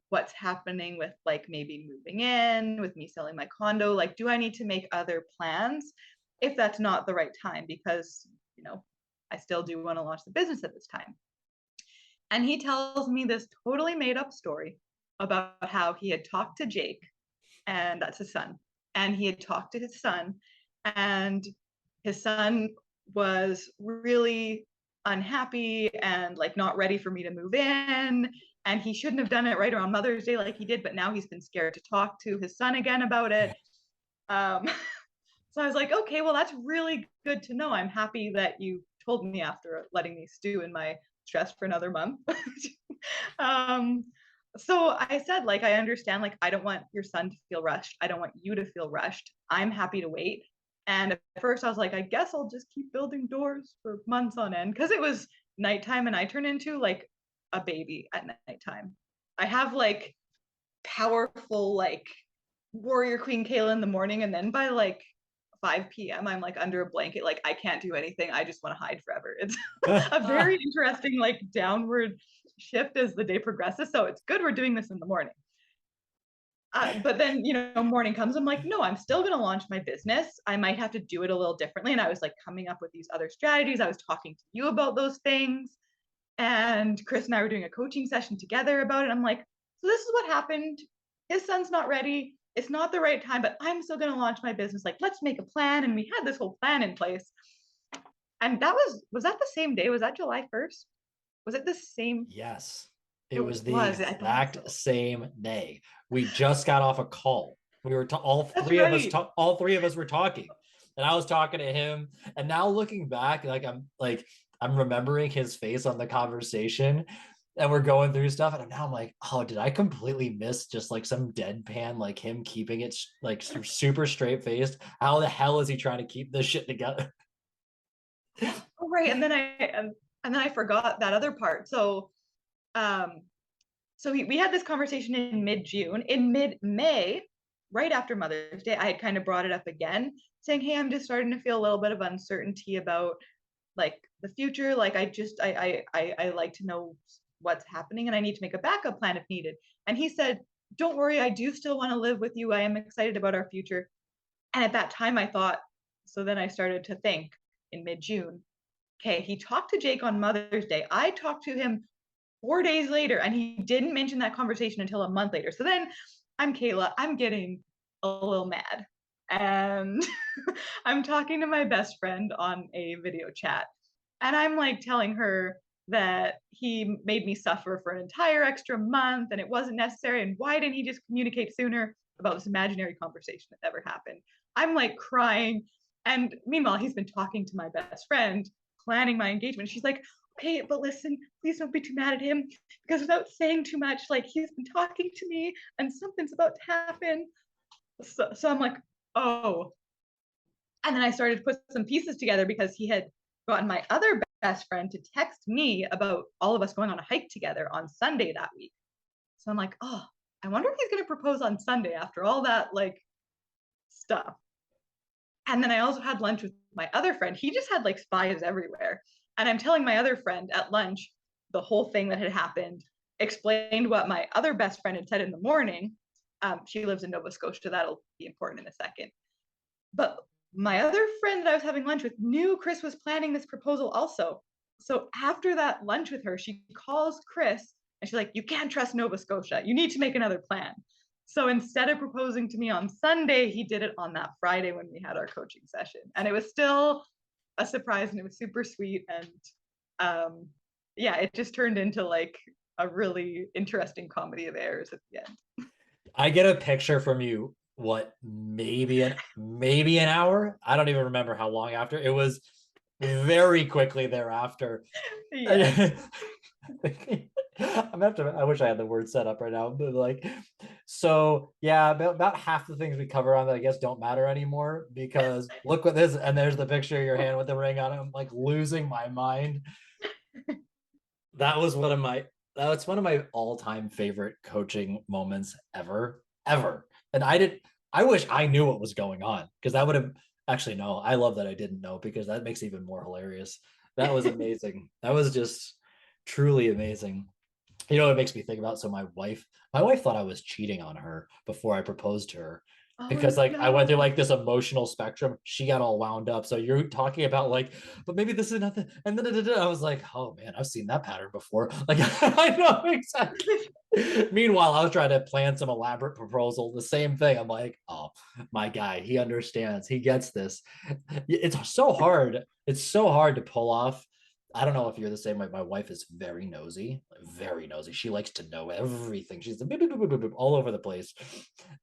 what's happening with like maybe moving in, with me selling my condo. Like, do I need to make other plans if that's not the right time? Because, you know, I still do want to launch the business at this time. And he tells me this totally made up story about how he had talked to Jake, and that's his son. And he had talked to his son, and his son was really unhappy and like not ready for me to move in. And he shouldn't have done it right around Mother's Day like he did, but now he's been scared to talk to his son again about it. Um, so I was like, okay, well, that's really good to know. I'm happy that you told me after letting me stew in my stress for another month. um, so I said, like, I understand, like, I don't want your son to feel rushed. I don't want you to feel rushed. I'm happy to wait. And at first I was like, I guess I'll just keep building doors for months on end, because it was nighttime and I turn into like a baby at nighttime. I have like powerful, like warrior queen Kayla in the morning, and then by like 5 p.m. I'm like under a blanket, like I can't do anything. I just want to hide forever. It's a very interesting like downward shift as the day progresses. So it's good we're doing this in the morning. But then, you know, morning comes, I'm like, no, I'm still going to launch my business. I might have to do it a little differently. And I was like coming up with these other strategies. I was talking to you about those things. And Chris and I were doing a coaching session together about it. I'm like, so this is what happened. His son's not ready. It's not the right time, but I'm still going to launch my business. Like, let's make a plan. And we had this whole plan in place. And that was that the same day? Was that July 1st? Was it the same? Yes, it It was the was. I thought exact so. same day. We just got off a call. We were That's right. all three of us were talking, and I was talking to him. And now looking back, I'm remembering his face on the conversation, and we're going through stuff, and now I'm like, oh, did I completely miss just like some deadpan, like him keeping it like super straight faced? How the hell is he trying to keep this shit together? Oh, right. And then I forgot that other part. Um, so we had this conversation in mid-June. In mid-May, right after Mother's Day, I had kind of brought it up again, saying, hey, I'm just starting to feel a little bit of uncertainty about like the future. Like I like to know what's happening, and I need to make a backup plan if needed. And he said, don't worry, I do still want to live with you. I am excited about our future. And at that time I thought, so then I started to think in mid-June, okay, he talked to Jake on Mother's Day. I talked to him 4 days later, and he didn't mention that conversation until a month later. So then I'm Kayla, I'm getting a little mad. And I'm talking to my best friend on a video chat. And I'm like telling her that he made me suffer for an entire extra month and it wasn't necessary. And why didn't he just communicate sooner about this imaginary conversation that never happened? I'm like crying. And meanwhile, he's been talking to my best friend, planning my engagement. She's like, okay, but listen, please don't be too mad at him, because without saying too much, like he's been talking to me and something's about to happen. So I'm like, oh. And then I started to put some pieces together because he had gotten my other best friend to text me about all of us going on a hike together on Sunday that week. So I'm like, oh, I wonder if he's going to propose on Sunday after all that like stuff. And then I also had lunch with my other friend. He just had like spies everywhere. And I'm telling my other friend at lunch the whole thing that had happened, explained what my other best friend had said in the morning. She lives in Nova Scotia. That'll be important in a second. But my other friend that I was having lunch with knew Chris was planning this proposal also. So after that lunch with her, she calls Chris and she's like, you can't trust Nova Scotia. You need to make another plan. So instead of proposing to me on Sunday, he did it on that Friday when we had our coaching session. And it was still a surprise and it was super sweet. And um, yeah, it just turned into like a really interesting comedy of errors at the end. I get a picture from you, what, maybe an hour? I don't even remember how long after. It was very quickly thereafter. Yes. I'm gonna have to, I wish I had the word set up right now, but like, so yeah, about half the things we cover on that I guess don't matter anymore, because look what this, and there's the picture of your hand with the ring on it. I'm like losing my mind. That was one of my, that's one of my all-time favorite coaching moments ever. And I wish I knew what was going on, because that would have, actually no, I love that I didn't know, because that makes it even more hilarious. That was amazing. That was just truly amazing. You know what it makes me think about? So my wife thought I was cheating on her before I proposed to her, Oh because like I went through no. like this emotional spectrum. She got all wound up. So you're talking about like, but maybe this is nothing. And then I was like, oh man, I've seen that pattern before. Like I know exactly. Meanwhile, I was trying to plan some elaborate proposal. The same thing. I'm like, oh, my guy, he understands. He gets this. It's so hard. It's so hard to pull off. I don't know if you're the same way. My wife is very nosy, very nosy. She likes to know everything. She's all over the place.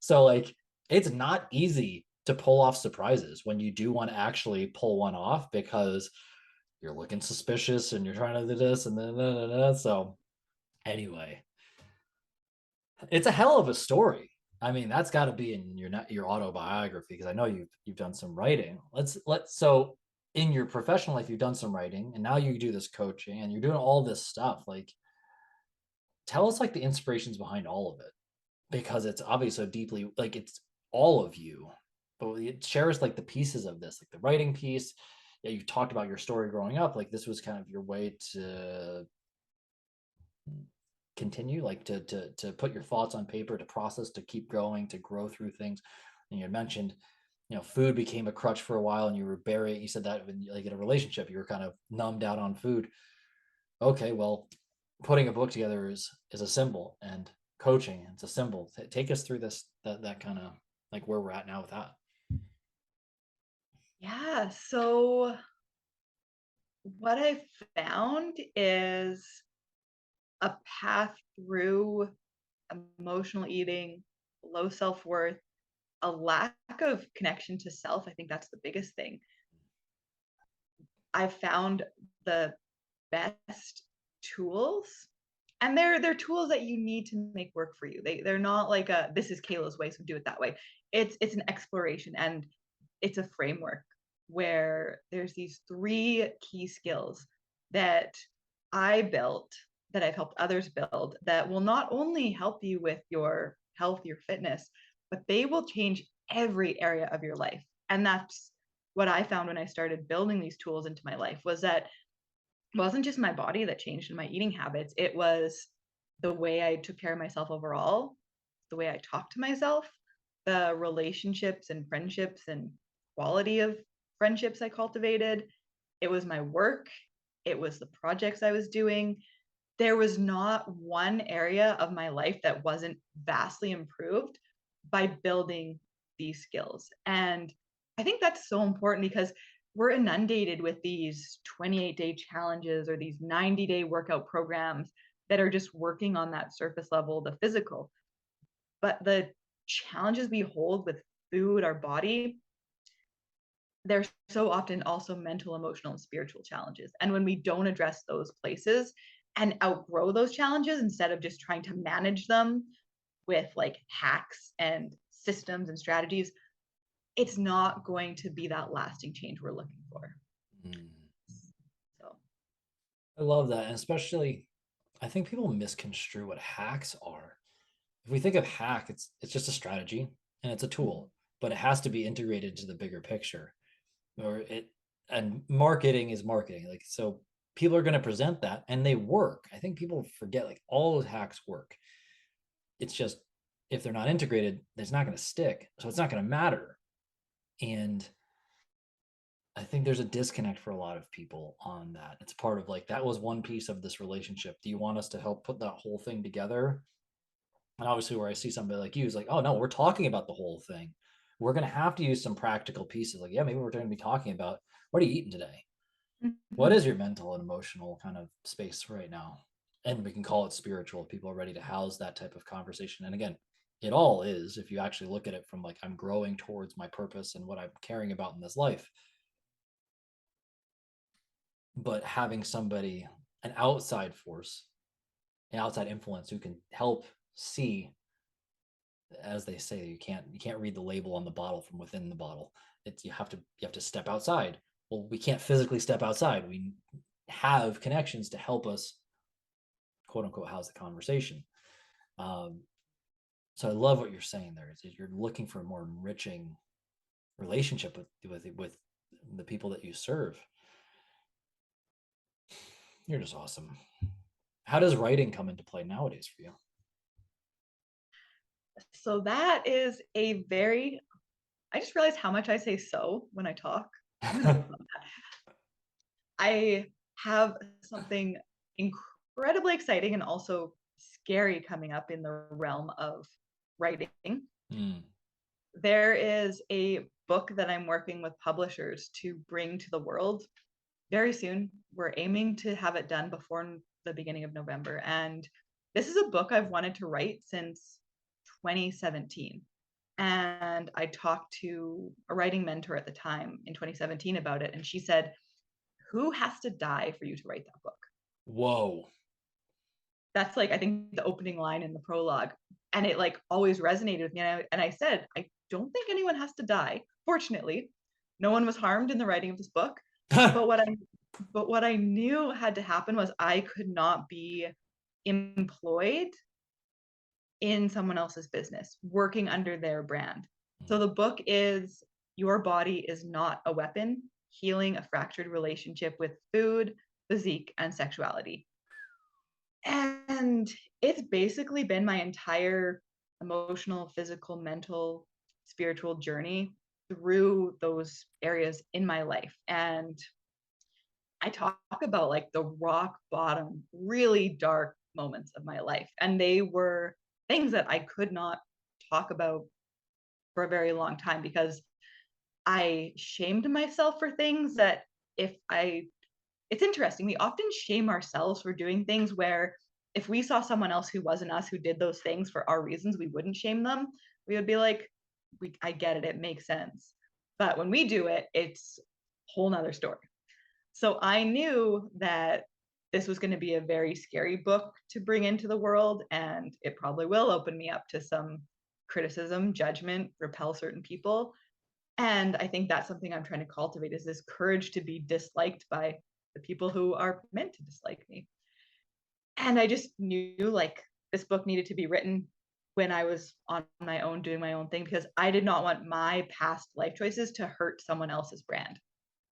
So like, it's not easy to pull off surprises when you do want to actually pull one off, because you're looking suspicious and you're trying to do this and then. So anyway, it's a hell of a story. I mean, that's got to be in your autobiography, because I know you've done some writing. So in your professional life you've done some writing, and now you do this coaching and you're doing all this stuff. Like, tell us like the inspirations behind all of it, because it's obviously so deeply like it's all of you. But it shares like the pieces of this, like the writing piece. Yeah, you talked about your story growing up. Like this was kind of your way to continue, like to put your thoughts on paper, to process, to keep going, to grow through things. And you had mentioned, food became a crutch for a while, and you were buried. You said that when, like in a relationship, you were kind of numbed out on food. Okay, well, putting a book together is a symbol, and coaching, it's a symbol. Take us through this, that kind of like where we're at now with that. Yeah. So what I found is a path through emotional eating, low self worth, a lack of connection to self. I think that's the biggest thing. I found the best tools, and they're tools that you need to make work for you. They're not like a this is Kayla's way, so do it that way. It's an exploration, and it's a framework where there's these three key skills that I built, that I've helped others build, that will not only help you with your health, your fitness, but they will change every area of your life. And that's what I found when I started building these tools into my life, was that it wasn't just my body that changed in my eating habits. It was the way I took care of myself overall, the way I talked to myself, the relationships and friendships and quality of friendships I cultivated. It was my work. It was the projects I was doing. There was not one area of my life that wasn't vastly improved by building these skills. And I think that's so important, because we're inundated with these 28-day challenges or these 90-day workout programs that are just working on that surface level, the physical. But the challenges we hold with food, our body, they're so often also mental, emotional, and spiritual challenges. And when we don't address those places and outgrow those challenges, instead of just trying to manage them with like hacks and systems and strategies, it's not going to be that lasting change we're looking for. Mm. So, I love that, and especially, I think people misconstrue what hacks are. If we think of hack, it's just a strategy and it's a tool, but it has to be integrated into the bigger picture. Or it and marketing is marketing. Like, so people are going to present that and they work. I think people forget like all the hacks work. It's just, if they're not integrated, it's not going to stick. So it's not going to matter. And I think there's a disconnect for a lot of people on that. It's part of like, that was one piece of this relationship. Do you want us to help put that whole thing together? And obviously, where I see somebody like you is like, oh no, we're talking about the whole thing. We're going to have to use some practical pieces. Like, yeah, maybe we're going to be talking about what are you eating today? What Mhm. is your mental and emotional kind of space right now? And we can call it spiritual if people are ready to house that type of conversation. And again, it all is, if you actually look at it from like, I'm growing towards my purpose and what I'm caring about in this life. But having somebody, an outside force, an outside influence who can help see, as they say, you can't read the label on the bottle from within the bottle. It's you have to step outside. Well, we can't physically step outside. We have connections to help us, quote unquote, house the conversation. Um, so I love what you're saying there. Is you're looking for a more enriching relationship with the people that you serve. You're just awesome. How does writing come into play nowadays for you? So that is a very, I just realized how much I say so when I talk. I'm going to work on that. I have something incredibly exciting and also scary coming up in the realm of writing. Mm. There is a book that I'm working with publishers to bring to the world very soon. We're aiming to have it done before the beginning of November. And this is a book I've wanted to write since 2017. And I talked to a writing mentor at the time in 2017 about it. And she said, who has to die for you to write that book? Whoa. That's like, I think the opening line in the prologue. And it like always resonated with me. And I said, I don't think anyone has to die. Fortunately, no one was harmed in the writing of this book. But what I but what I knew had to happen was I could not be employed in someone else's business, working under their brand. So the book is Your Body is Not a Weapon: Healing a Fractured Relationship with Food, Physique, and Sexuality. And it's basically been my entire emotional, physical, mental, spiritual journey through those areas in my life. And I talk about like the rock bottom, really dark moments of my life. And they were things that I could not talk about for a very long time because I shamed myself for things that if I, it's interesting, we often shame ourselves for doing things where if we saw someone else who wasn't us who did those things for our reasons, we wouldn't shame them. We would be like, I get it, it makes sense. But when we do it, it's a whole nother story. So I knew that this was going to be a very scary book to bring into the world, and it probably will open me up to some criticism, judgment, repel certain people. And I think that's something I'm trying to cultivate is this courage to be disliked by the people who are meant to dislike me. And I just knew like this book needed to be written when I was on my own doing my own thing because I did not want my past life choices to hurt someone else's brand.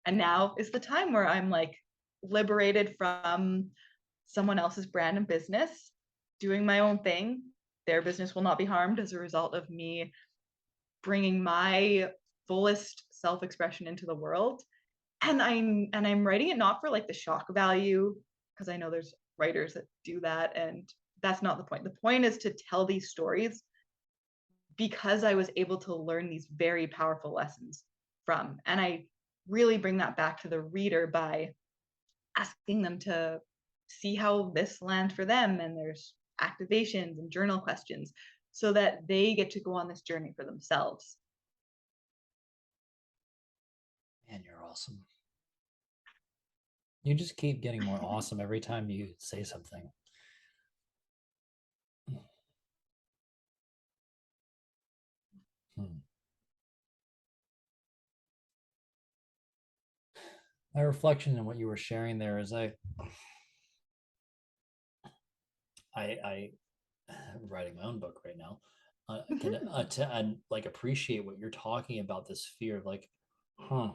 And now is the time where I'm like liberated from someone else's brand and business, doing my own thing. Their business will not be harmed as a result of me bringing my fullest self-expression into the world. And I'm writing it not for like the shock value because I know there's writers that do that and that's not the point. The point is to tell these stories because I was able to learn these very powerful lessons from. And I really bring that back to the reader by asking them to see how this lands for them. And there's activations and journal questions so that they get to go on this journey for themselves. Man, you're awesome. You just keep getting more awesome every time you say something. Hmm. My reflection on what you were sharing there is I I'm writing my own book right now. Can and like appreciate what you're talking about, this fear of like, huh,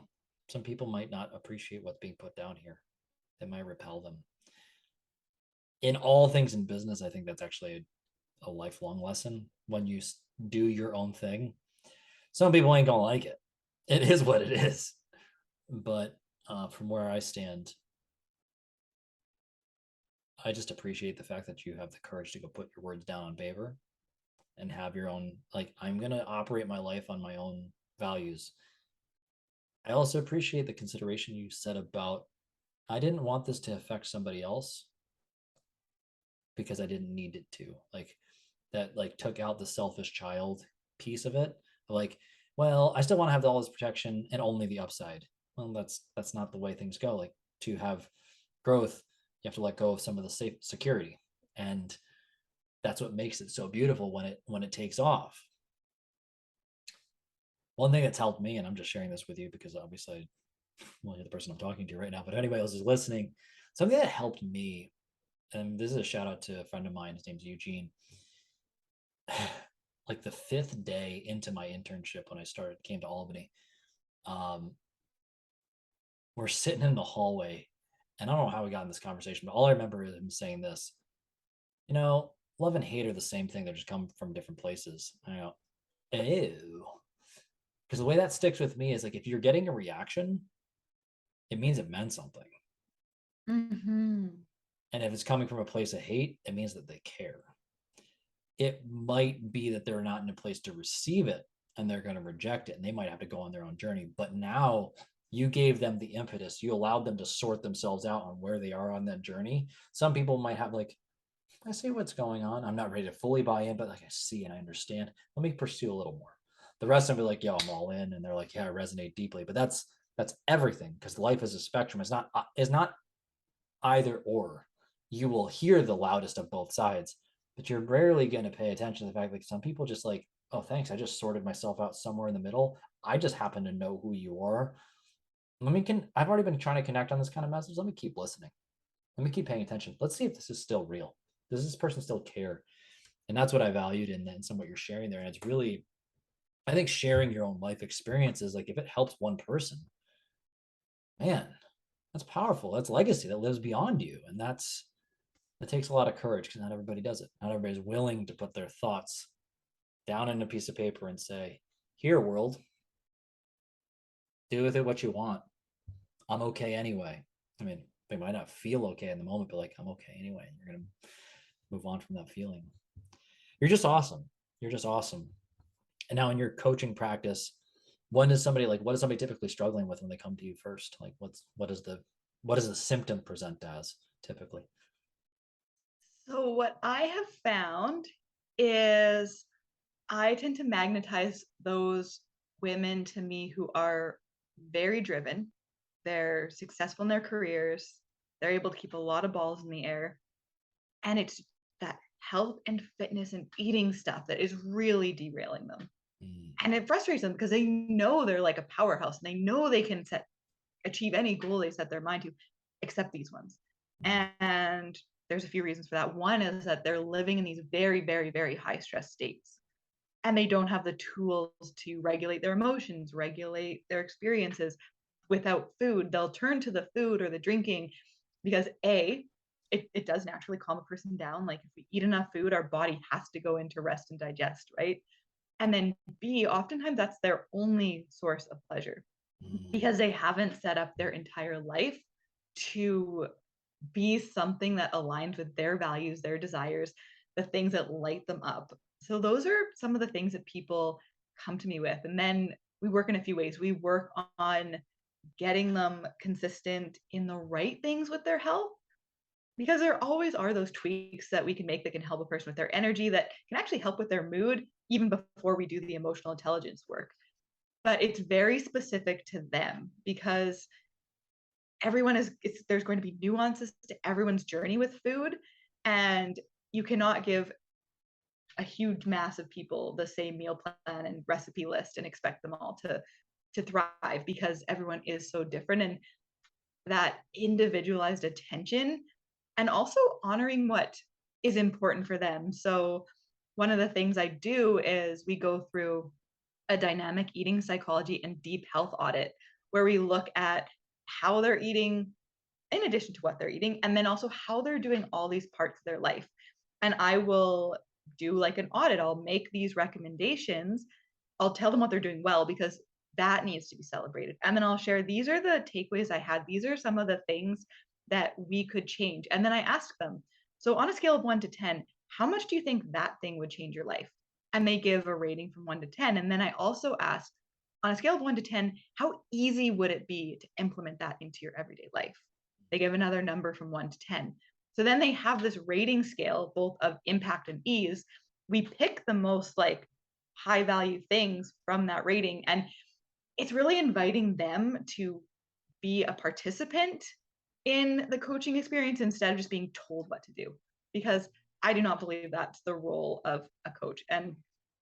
some people might not appreciate what's being put down here. It might repel them. In all things in business, I think that's actually a lifelong lesson. When you do your own thing, some people ain't gonna like it. It is what it is. But from where I stand, I just appreciate the fact that you have the courage to go put your words down on paper and have your own, like, I'm going to operate my life on my own values. I also appreciate the consideration you said about, I didn't want this to affect somebody else because I didn't need it to. Like, that like took out the selfish child piece of it. Like, well, I still want to have all this protection and only the upside. Well, that's not the way things go. Like, to have growth, you have to let go of some of the safe security. And that's what makes it so beautiful when it takes off. One thing that's helped me, and I'm just sharing this with you because obviously, well, you're the person I'm talking to right now, but if anybody else is listening, something that helped me, and this is a shout out to a friend of mine, his name's Eugene. Like the fifth day into my internship when I came to Albany, um, we're sitting in the hallway, and I don't know how we got in this conversation, but all I remember is him saying this, you know, love and hate are the same thing, they just come from different places. I go, ew. Because the way that sticks with me is like, if you're getting a reaction, it means it meant something. Mm-hmm. And if it's coming from a place of hate, it means that they care. It might be that they're not in a place to receive it and they're going to reject it and they might have to go on their own journey. But now you gave them the impetus, you allowed them to sort themselves out on where they are on that journey. Some people might have like, I see what's going on. I'm not ready to fully buy in, but like, I see and I understand. Let me pursue a little more. The rest of them be like, yo, I'm all in. And they're like, yeah, I resonate deeply. But that's everything, because life is a spectrum. It's not either or. You will hear the loudest of both sides, but you're rarely going to pay attention to the fact that some people just like, oh, thanks, I just sorted myself out somewhere in the middle. I just happen to know who you are. I've already been trying to connect on this kind of message. Let me keep listening. Let me keep paying attention. Let's see if this is still real. Does this person still care? And that's what I valued in some what you're sharing there. And it's really, I think sharing your own life experiences, like if it helps one person, man, that's powerful. That's legacy that lives beyond you. And that takes a lot of courage because not everybody does it. Not everybody's willing to put their thoughts down in a piece of paper and say, here, world, do with it what you want. I'm okay anyway. I mean, they might not feel okay in the moment, but like, I'm okay anyway. You're going to move on from that feeling. You're just awesome. You're just awesome. And now in your coaching practice, what is somebody typically struggling with when they come to you first? Like what does the symptom present as typically? So, what I have found is I tend to magnetize those women to me who are very driven. They're successful in their careers. They're able to keep a lot of balls in the air. And it's that health and fitness and eating stuff that is really derailing them. Mm, And it frustrates them because they know they're like a powerhouse and they know they can achieve any goal they set their mind to, except these ones. mm, And there's a few reasons for that. One is that they're living in these very, very, very high stress states and they don't have the tools to regulate their emotions, regulate their experiences. Without food, they'll turn to the food or the drinking because it does naturally calm a person down. Like if we eat enough food, our body has to go into rest and digest, right? And then B, oftentimes that's their only source of pleasure mm, because they haven't set up their entire life to be something that aligns with their values, their desires, the things that light them up. So those are some of the things that people come to me with. And then we work in a few ways. We work on getting them consistent in the right things with their health because there always are those tweaks that we can make that can help a person with their energy, that can actually help with their mood even before we do the emotional intelligence work. But it's very specific to them because there's going to be nuances to everyone's journey with food, and you cannot give a huge mass of people the same meal plan and recipe list and expect them all to thrive because everyone is so different. And that individualized attention and also honoring what is important for them. So one of the things I do is we go through a dynamic eating psychology and deep health audit where we look at how they're eating in addition to what they're eating, and then also how they're doing all these parts of their life. And I will do like an audit. I'll make these recommendations. I'll tell them what they're doing well because that needs to be celebrated. And then I'll share these are the takeaways I had. These are some of the things that we could change. And then I ask them, so on a scale of 1 to 10, how much do you think that thing would change your life? and they give a rating from 1 to 10. And then I also ask, on a scale of 1 to 10, how easy would it be to implement that into your everyday life? They give another number from 1 to 10. So then they have this rating scale, both of impact and ease. We pick the most like high value things from that rating. And it's really inviting them to be a participant in the coaching experience instead of just being told what to do. Because I do not believe that's the role of a coach. And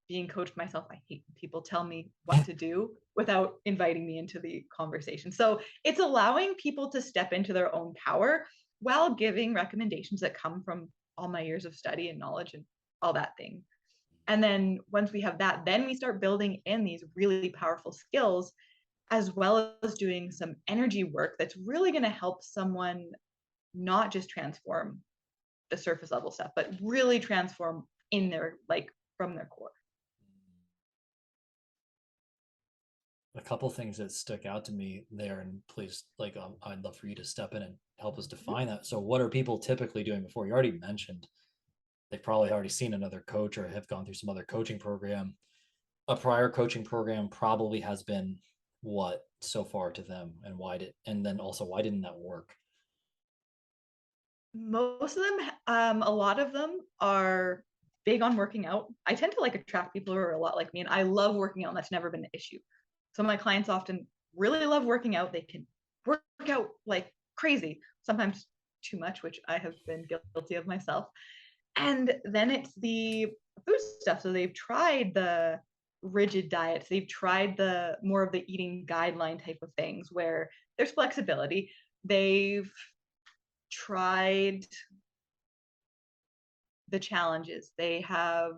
being coached myself, I hate when people tell me what to do without inviting me into the conversation. So it's allowing people to step into their own power while giving recommendations that come from all my years of study and knowledge and all that thing. And then once we have that, then we start building in these really powerful skills, as well as doing some energy work that's really going to help someone not just transform the surface level stuff, but really transform in their, like, from their core. A couple things that stick out to me there, and please, like, I'd love for you to step in and help us define that. So what are people typically doing before? You already mentioned they've probably already seen another coach or have gone through some other coaching program. A prior coaching program probably has been what so far to them, and then also why didn't that work? Most of them, a lot of them are big on working out. I tend to like attract people who are a lot like me, and I love working out, and that's never been an issue. So my clients often really love working out. They can work out like crazy, sometimes too much, which I have been guilty of myself. And then it's the food stuff. So they've tried the rigid diets, they've tried the more of the eating guideline type of things where there's flexibility. They've tried the challenges. They have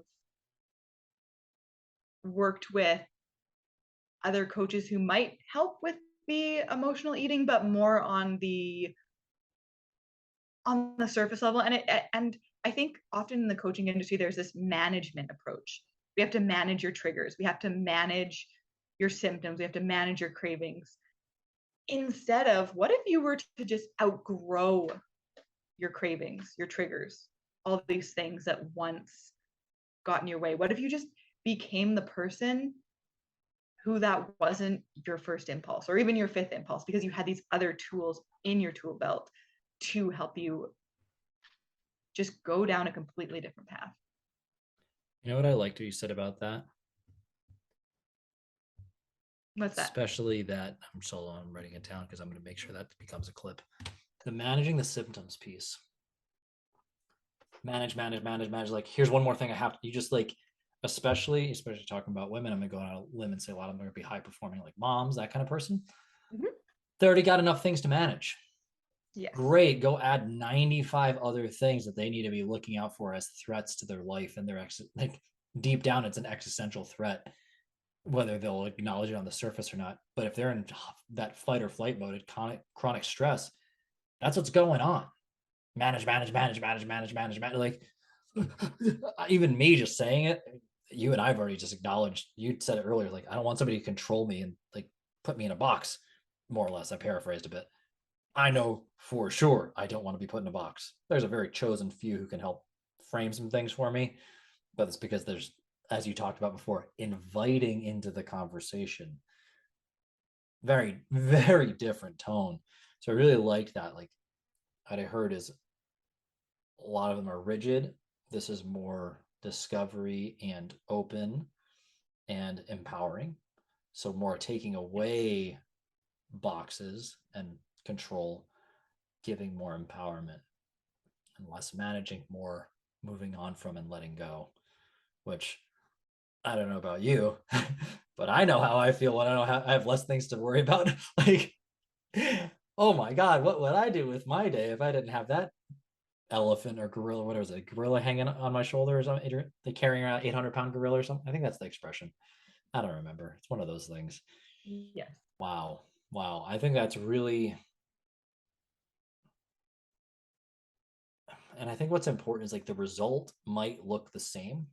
worked with other coaches who might help with the emotional eating, but more on the surface level. And I think often in the coaching industry, there's this management approach. We have to manage your triggers. We have to manage your symptoms. We have to manage your cravings. Instead of, what if you were to just outgrow your cravings, your triggers, all these things that once got in your way? What if you just became the person who that wasn't your first impulse or even your fifth impulse, because you had these other tools in your tool belt to help you just go down a completely different path? You know what I liked what you said about that? What's that? Especially that I'm writing it down because I'm going to make sure that becomes a clip. The managing the symptoms piece. Manage. Like, here's one more thing I have to, you just like, especially talking about women, I'm going to go on a limb and say a lot of them are going to be high performing, like moms, that kind of person. Mm-hmm. They already got enough things to manage. Yes. Great. Go add 95 other things that they need to be looking out for as threats to their life. And they're like, deep down, it's an existential threat, whether they'll acknowledge it on the surface or not. But if they're in that fight or flight mode, chronic stress, that's what's going on. Manage. Like, even me just saying it, you and I've already just acknowledged, you said it earlier, like, I don't want somebody to control me and like put me in a box, more or less. I paraphrased a bit. I know for sure I don't want to be put in a box. There's a very chosen few who can help frame some things for me, but it's because there's, as you talked about before, inviting into the conversation. Very, very different tone. So I really liked that. Like, what I heard is a lot of them are rigid. This is more discovery and open and empowering. So more taking away boxes and control, giving more empowerment, and less managing, more moving on from and letting go, which I don't know about you, but I know how I feel when I have less things to worry about. Like, oh my God, what would I do with my day if I didn't have that elephant or gorilla, what was it, gorilla hanging on my shoulder or something? They carrying around 800-pound gorilla or something. I think that's the expression. I don't remember. It's one of those things. Yes. Wow. I think that's really, and I think what's important is like the result might look the same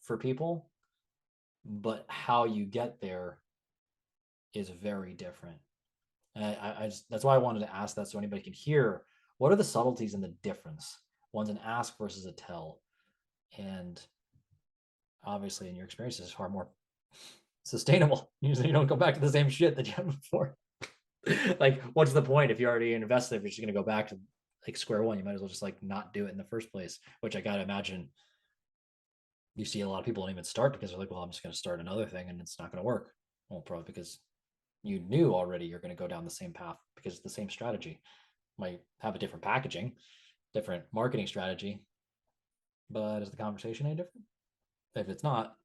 for people, but how you get there is very different. And I just, that's why I wanted to ask that so anybody can hear, what are the subtleties in the difference? One's an ask versus a tell. And obviously in your experience is far more sustainable. Usually you don't go back to the same shit that you had before. Like, what's the point if you already invested? If you're just going to go back to like square one, you might as well just like not do it in the first place. Which I gotta imagine you see a lot of people don't even start because they're like, well, I'm just going to start another thing and it's not going to work. Well, probably because you knew already you're going to go down the same path because it's the same strategy. Might have a different packaging, different marketing strategy, but is the conversation any different? If it's not,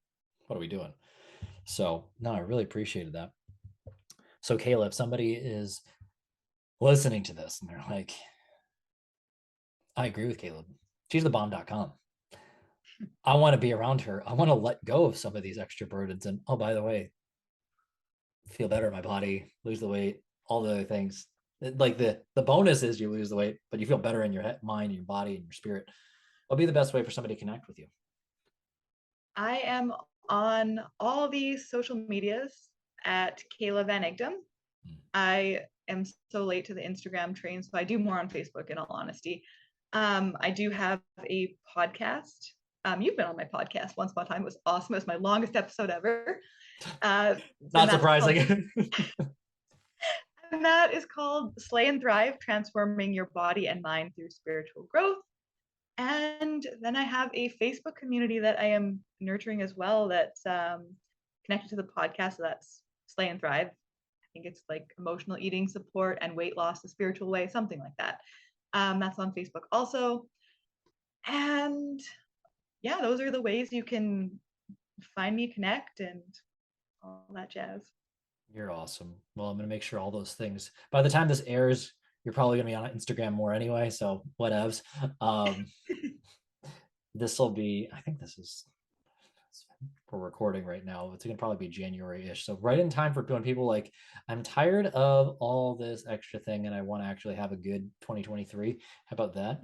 what are we doing? So, no, I really appreciated that. So, Kayla, if somebody is listening to this and they're like, I agree with Caleb, she's the bomb.com. I want to be around her. I want to let go of some of these extra burdens. And oh, by the way, feel better in my body, lose the weight, all the other things. Like the bonus is you lose the weight, but you feel better in your head, mind, your body, and your spirit. What'll be the best way for somebody to connect with you? I am on all these social medias at Kayla Van Egdom. I am so late to the Instagram train, so I do more on Facebook in all honesty. I do have a podcast. You've been on my podcast once upon a time. It was awesome. It was my longest episode ever. Not surprising. And that is called Slay and Thrive, Transforming Your Body and Mind Through Spiritual Growth. And then I have a Facebook community that I am nurturing as well that's connected to the podcast. So that's Slay and Thrive. I think it's like emotional eating support and weight loss the spiritual way, something like that. That's on Facebook also. And yeah, those are the ways you can find me, connect, and all that jazz. You're awesome. Well, I'm going to make sure all those things, by the time this airs, you're probably going to be on Instagram more anyway. So whatevs. This will be, I think this is, we're recording right now. It's going to probably be January-ish. So right in time for when people like, I'm tired of all this extra thing and I want to actually have a good 2023. How about that?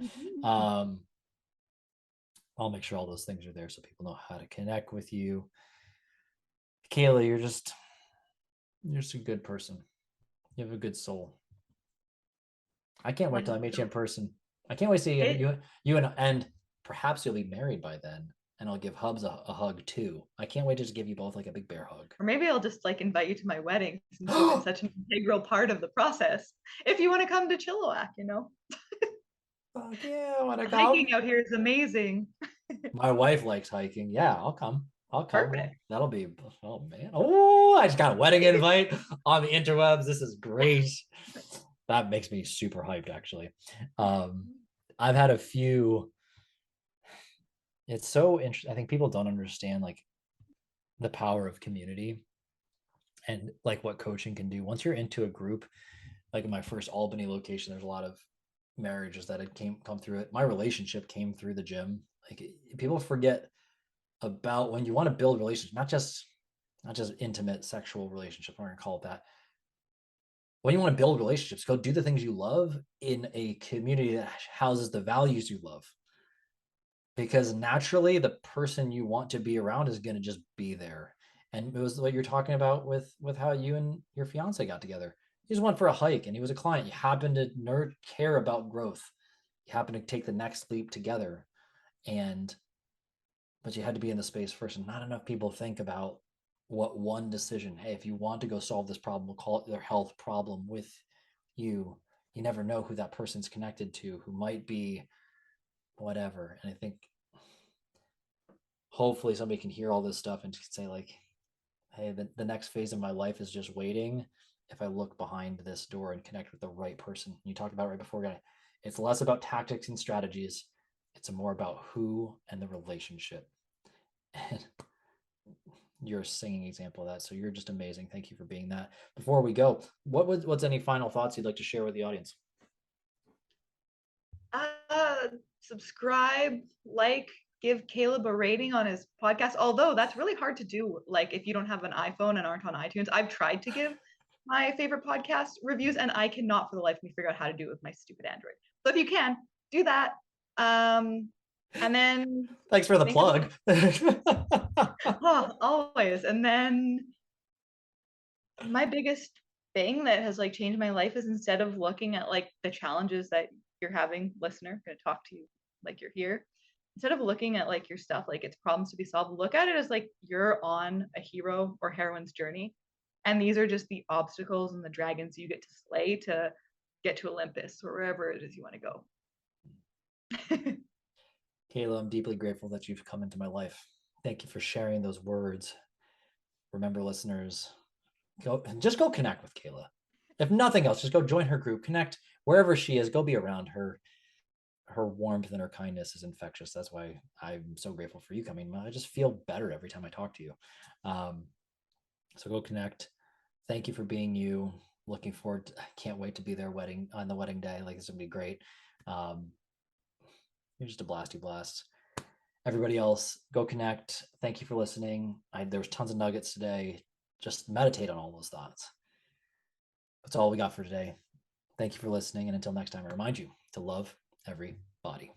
I'll make sure all those things are there so people know how to connect with you. Kayla, you're just a good person. You have a good soul. I can't wait till I meet you in person. I can't wait to see you and perhaps you'll be married by then, and I'll give Hubs a hug too. I can't wait to just give you both like a big bear hug. Or maybe I'll just like invite you to my wedding since you've been such an integral part of the process. If you want to come to Chilliwack, you know. Fuck yeah, I want to come. Hiking out here is amazing. My wife likes hiking. Yeah, I'll come. I'll come. Perfect. That'll be, oh man. Oh, I just got a wedding invite on the interwebs. This is great. That makes me super hyped, actually. I've had a few. It's so interesting. I think people don't understand like the power of community and like what coaching can do. Once you're into a group, like in my first Albany location, there's a lot of marriages that had come through it. My relationship came through the gym. Like people forget about when you want to build relationships, not just intimate sexual relationships, I'm gonna call it that. When you want to build relationships, go do the things you love in a community that houses the values you love. Because naturally the person you want to be around is going to just be there. And it was what you're talking about with how you and your fiance got together. You just went for a hike and he was a client. You happen to care about growth. You happen to take the next leap together. But you had to be in the space first. And not enough people think about what one decision, hey, if you want to go solve this problem, we'll call it their health problem with you. You never know who that person's connected to, who might be whatever. And I think hopefully somebody can hear all this stuff and say like, hey, the next phase of my life is just waiting if I look behind this door and connect with the right person. You talked about right before, it's less about tactics and strategies. It's more about who and the relationship. And you're a singing example of that. So you're just amazing. Thank you for being that. Before we go, what's any final thoughts you'd like to share with the audience? Subscribe, like, give Caleb a rating on his podcast. Although that's really hard to do, like if you don't have an iPhone and aren't on iTunes. I've tried to give my favorite podcast reviews, and I cannot for the life of me figure out how to do it with my stupid Android. So if you can, do that. And then thanks for the plug. Oh, always. And then my biggest thing that has like changed my life is instead of looking at like the challenges that you're having, listener, I'm gonna talk to you like you're here. instead of looking at like your stuff like it's problems to be solved, look at it as like you're on a hero or heroine's journey, and these are just the obstacles and the dragons you get to slay to get to Olympus or wherever it is you want to go. Kayla, I'm deeply grateful that you've come into my life. Thank you for sharing those words. Remember, listeners, go connect with Kayla. If nothing else, just go join her group, connect wherever she is, go be around her. Her warmth and her kindness is infectious. That's why I'm so grateful for you coming. I just feel better every time I talk to you. Um, so go connect. Thank you for being you. Looking forward to, I can't wait to be there wedding on the wedding day. Like, it's gonna be great. Um, you're just a blasty blast. Everybody else, go connect. Thank you for listening. There was tons of nuggets today. Just meditate on all those thoughts. That's all we got for today. Thank you for listening. And until next time, I remind you to love everybody.